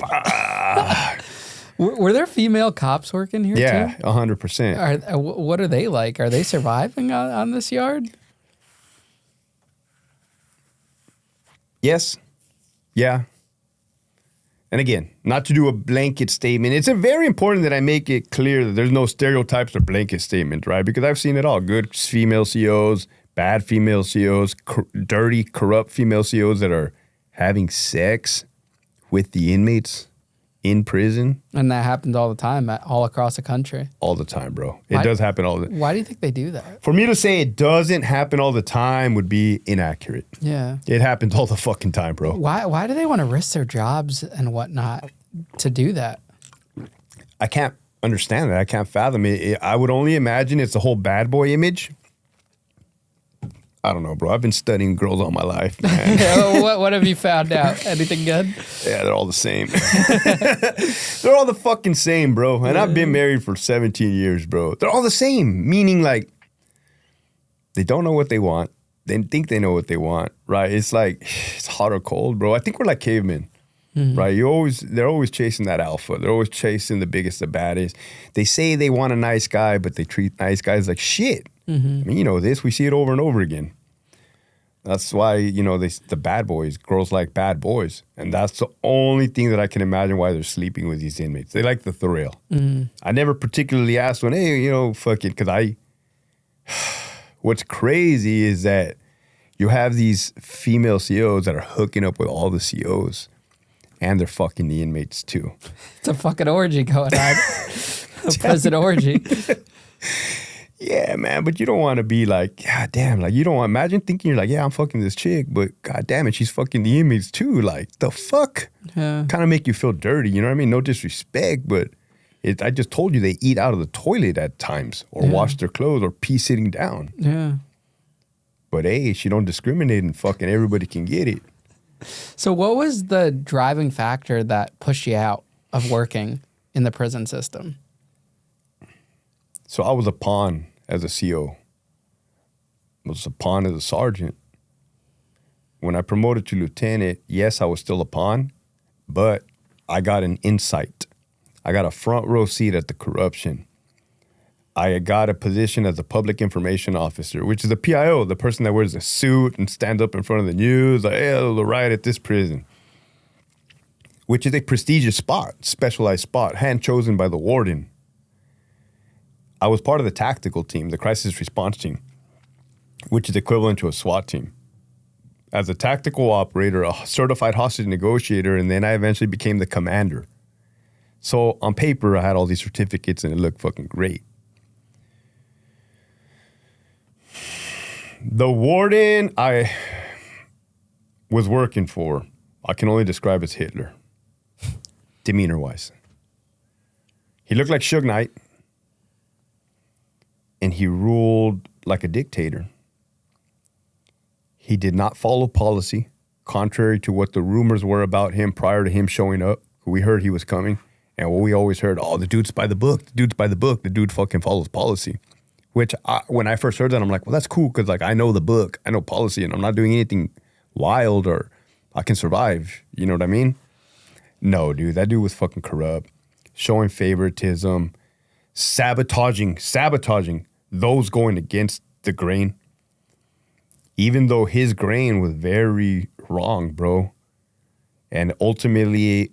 Were there female cops working here too? Yeah, 100%. What are they like? Are they surviving on this yard? Yes. Yeah. And again, not to do a blanket statement. It's very important that I make it clear that there's no stereotypes or blanket statement, right? Because I've seen it all. Good female COs, bad female COs, dirty, corrupt female COs that are having sex with the inmates in prison. And that happens all the time, all across the country. All the time, bro. It does happen all the time. Why do you think they do that? For me to say it doesn't happen all the time would be inaccurate. Yeah. It happens all the fucking time, bro. Why do they want to risk their jobs and whatnot to do that? I can't understand that. I can't fathom it. I would only imagine it's a whole bad boy image. I don't know, bro. I've been studying girls all my life, man. What have you found out? Anything good? Yeah, they're all the same. They're all the fucking same, bro. And I've been married for 17 years, bro. They're all the same, meaning like they don't know what they want. They think they know what they want, right? It's like, it's hot or cold, bro. I think we're like cavemen, right? They're always chasing that alpha. They're always chasing the biggest, the baddest. They say they want a nice guy, but they treat nice guys like shit. I mean, you know this. We see it over and over again. That's why, you know, the bad boys, girls like bad boys. And that's the only thing that I can imagine why they're sleeping with these inmates. They like the thrill. I never particularly asked one, hey, you know, fuck it. Because what's crazy is that you have these female COs that are hooking up with all the COs. And they're fucking the inmates too. It's a fucking orgy going on. A prison orgy. Yeah, man, but you don't want to be like, God damn, like you don't want, imagine thinking you're like, yeah, I'm fucking this chick, but God damn it, she's fucking the inmates too. Like, the fuck? Yeah. Kind of make you feel dirty, you know what I mean? No disrespect, but I just told you they eat out of the toilet at times or wash their clothes or pee sitting down. Yeah. But hey, she don't discriminate and fucking everybody can get it. So what was the driving factor that pushed you out of working in the prison system? So I was a pawn as a CO. I was a pawn as a sergeant. When I promoted to lieutenant, yes, I was still a pawn, but I got an insight. I got a front row seat at the corruption. I got a position as a public information officer, which is a PIO, the person that wears a suit and stands up in front of the news, like, hey, the riot at this prison, which is a prestigious spot, specialized spot, hand chosen by the warden. I was part of the tactical team, the crisis response team, which is equivalent to a SWAT team. As a tactical operator, a certified hostage negotiator, and then I eventually became the commander. So on paper, I had all these certificates and it looked fucking great. The warden I was working for, I can only describe as Hitler, demeanor-wise. He looked like Suge Knight, and he ruled like a dictator. He did not follow policy, contrary to what the rumors were about him prior to him showing up. We heard he was coming, and what we always heard, oh, the dude's by the book, the dude's by the book, the dude fucking follows policy. Which, when I first heard that, I'm like, well, that's cool, because like I know the book, I know policy, and I'm not doing anything wild, or I can survive. You know what I mean? No, dude, that dude was fucking corrupt, showing favoritism, sabotaging those going against the grain, even though his grain was very wrong, bro. And ultimately,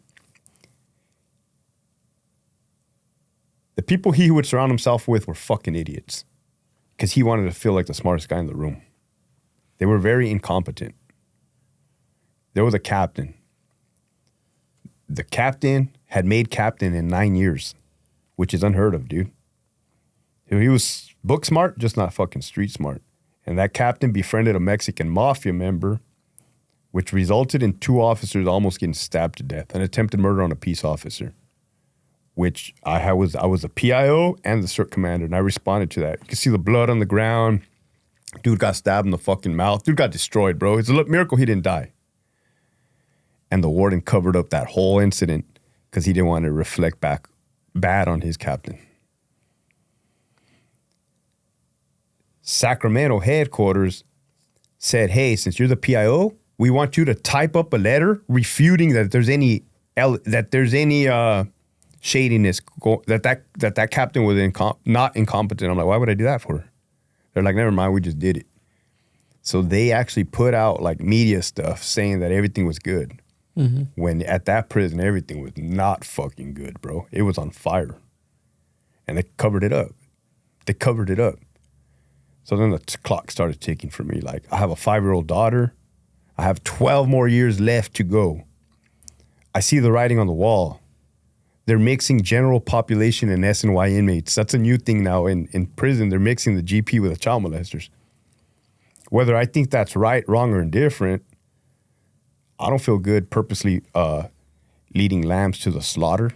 the people he would surround himself with were fucking idiots, because he wanted to feel like the smartest guy in the room. They were very incompetent. There was a captain. The captain had made captain in 9 years, which is unheard of, dude. He was book smart, just not fucking street smart. And that captain befriended a Mexican mafia member, which resulted in 2 officers almost getting stabbed to death, an attempted murder on a peace officer, which I was a PIO and the CERT commander, and I responded to that. You can see the blood on the ground. Dude got stabbed in the fucking mouth. Dude got destroyed, bro. It's a miracle he didn't die. And the warden covered up that whole incident because he didn't want to reflect back bad on his captain. Sacramento headquarters said, hey, since you're the PIO, we want you to type up a letter refuting that there's any shadiness, that captain was not incompetent. I'm like, why would I do that for? They're like, never mind, we just did it. So they actually put out like media stuff saying that everything was good. Mm-hmm. When at that prison, everything was not fucking good, bro. It was on fire. And they covered it up. So then the clock started ticking for me. Like, I have a 5-year-old daughter. I have 12 more years left to go. I see the writing on the wall. They're mixing general population and SNY inmates. That's a new thing now in prison. They're mixing the GP with the child molesters. Whether I think that's right, wrong, or indifferent, I don't feel good purposely leading lambs to the slaughter.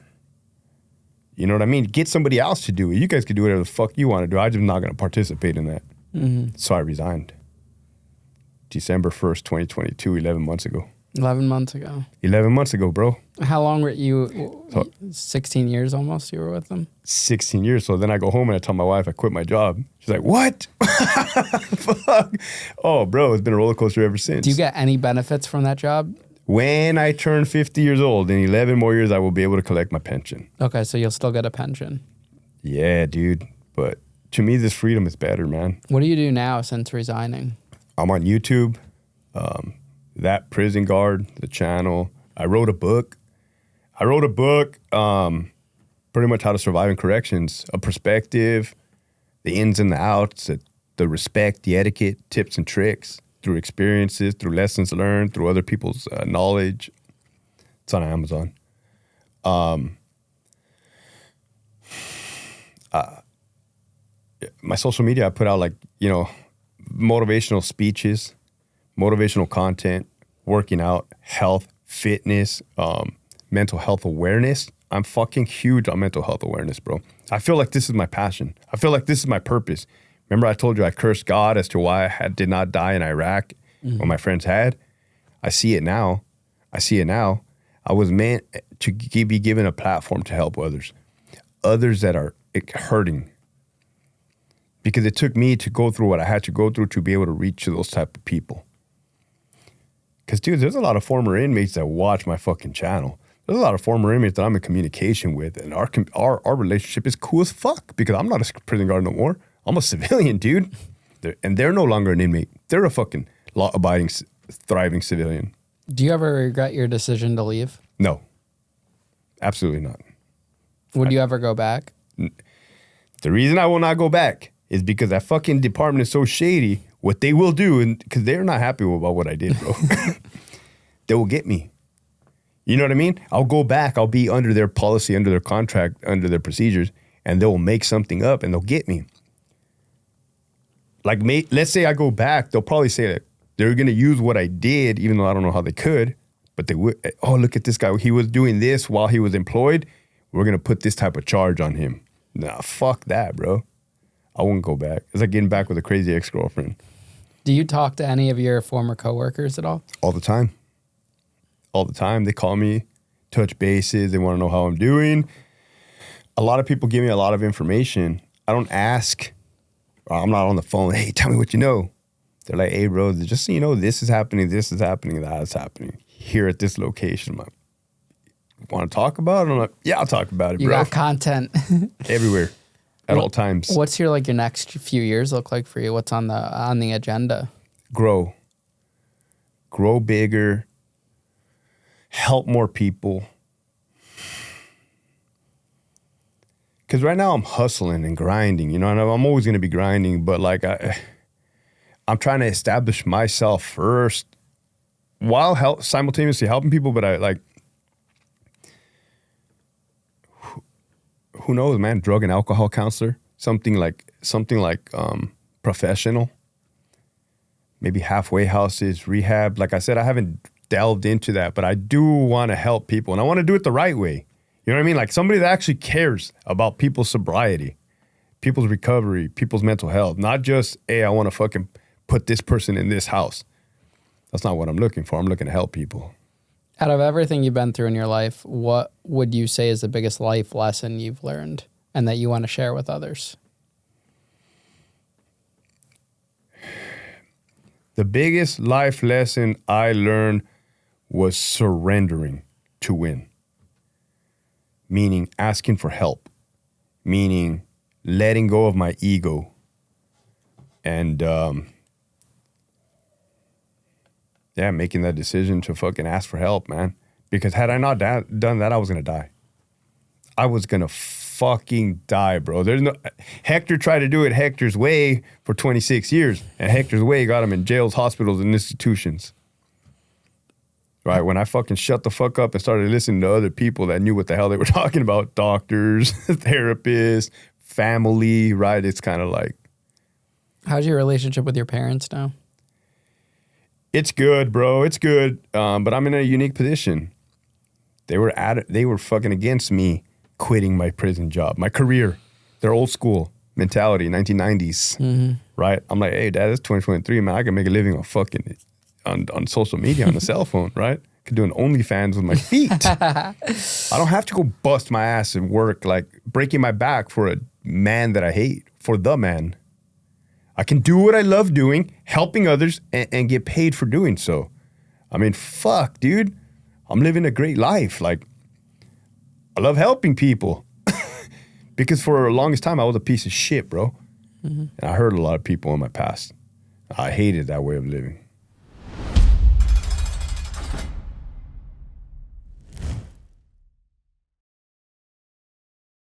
You know what I mean? Get somebody else to do it. You guys can do whatever the fuck you want to do. I'm just not going to participate in that. Mm-hmm. So I resigned. December 1st, 2022, 11 months ago. 11 months ago. 11 months ago, bro. How long were you? 16 years almost you were with them? 16 years. So then I go home and I tell my wife I quit my job. She's like, what? Fuck. Oh, bro, it's been a roller coaster ever since. Do you get any benefits from that job? When I turn 50 years old, in 11 more years, I will be able to collect my pension. Okay, so you'll still get a pension. Yeah, dude. But to me, this freedom is better, man. What do you do now since resigning? I'm on YouTube. That Prison Guard, the channel. I wrote a book. Pretty much how to survive in corrections, a perspective, the ins and the outs, the respect, the etiquette, tips and tricks through experiences, through lessons learned, through other people's knowledge. It's on Amazon. my social media, I put out like, motivational speeches, motivational content, working out, health, fitness, mental health awareness. I'm fucking huge on mental health awareness, bro. I feel like this is my passion. I feel like this is my purpose. Remember I told you I cursed God as to why I did not die in Iraq when my friends had? I see it now. I was meant to be given a platform to help others that are hurting. Because it took me to go through what I had to go through to be able to reach those type of people. Because, dude, there's a lot of former inmates that watch my fucking channel. There's a lot of former inmates that I'm in communication with, and our relationship is cool as fuck because I'm not a prison guard no more. I'm a civilian, dude. They're no longer an inmate. They're a fucking law-abiding, thriving civilian. Do you ever regret your decision to leave? No. Absolutely not. Would you ever go back? The reason I will not go back is because that fucking department is so shady. What they will do, and because they're not happy about what I did, bro. They will get me. You know what I mean? I'll go back. I'll be under their policy, under their contract, under their procedures, and they'll make something up and they'll get me. Like, let's say I go back, they'll probably say that they're going to use what I did, even though I don't know how they could, but they would. Oh, look at this guy. He was doing this while he was employed. We're going to put this type of charge on him. Nah, fuck that, bro. I wouldn't go back. It's like getting back with a crazy ex-girlfriend. Do you talk to any of your former coworkers at all? All the time. All the time. They call me, touch bases. They want to know how I'm doing. A lot of people give me a lot of information. I don't ask. I'm not on the phone. Hey, tell me what you know. They're like, hey, bro, just so you know, this is happening, that is happening here at this location. I'm like, want to talk about it? I'm like, yeah, I'll talk about it, bro. You got content. Everywhere. At all times. What's your next few years look like for you? What's on the agenda? Grow bigger, help more people. Because right now I'm hustling and grinding, and I'm always going to be grinding, but I'm trying to establish myself first while simultaneously helping people, but who knows, man? Drug and alcohol counselor, something like professional. Maybe halfway houses, rehab. Like I said, I haven't delved into that, but I do want to help people, and I want to do it the right way. You know what I mean? Like somebody that actually cares about people's sobriety, people's recovery, people's mental health. Not just, hey, I want to fucking put this person in this house. That's not what I'm looking for. I'm looking to help people. Out of everything you've been through in your life, what would you say is the biggest life lesson you've learned and that you want to share with others? The biggest life lesson I learned was surrendering to win. Meaning asking for help. Meaning letting go of my ego. And making that decision to fucking ask for help, man. Because had I not done that, I was going to die. I was going to fucking die, bro. Hector tried to do it Hector's way for 26 years. And Hector's way got him in jails, hospitals, and institutions. Right? When I fucking shut the fuck up and started listening to other people that knew what the hell they were talking about, doctors, therapists, family, right? It's kind of like... How's your relationship with your parents now? It's good, bro. It's good. But I'm in a unique position. They were fucking against me quitting my prison job, my career. They're old school mentality, 1990s. Mm-hmm. Right? I'm like, hey, Dad, it's 2023, man. I can make a living on social media, on a cell phone, right? I could do an OnlyFans with my feet. I don't have to go bust my ass and work, like breaking my back for a man that I hate, for the man. I can do what I love doing, helping others, and get paid for doing so. I mean, fuck, dude. I'm living a great life. Like, I love helping people. Because for the longest time, I was a piece of shit, bro. Mm-hmm. And I hurt a lot of people in my past. I hated that way of living.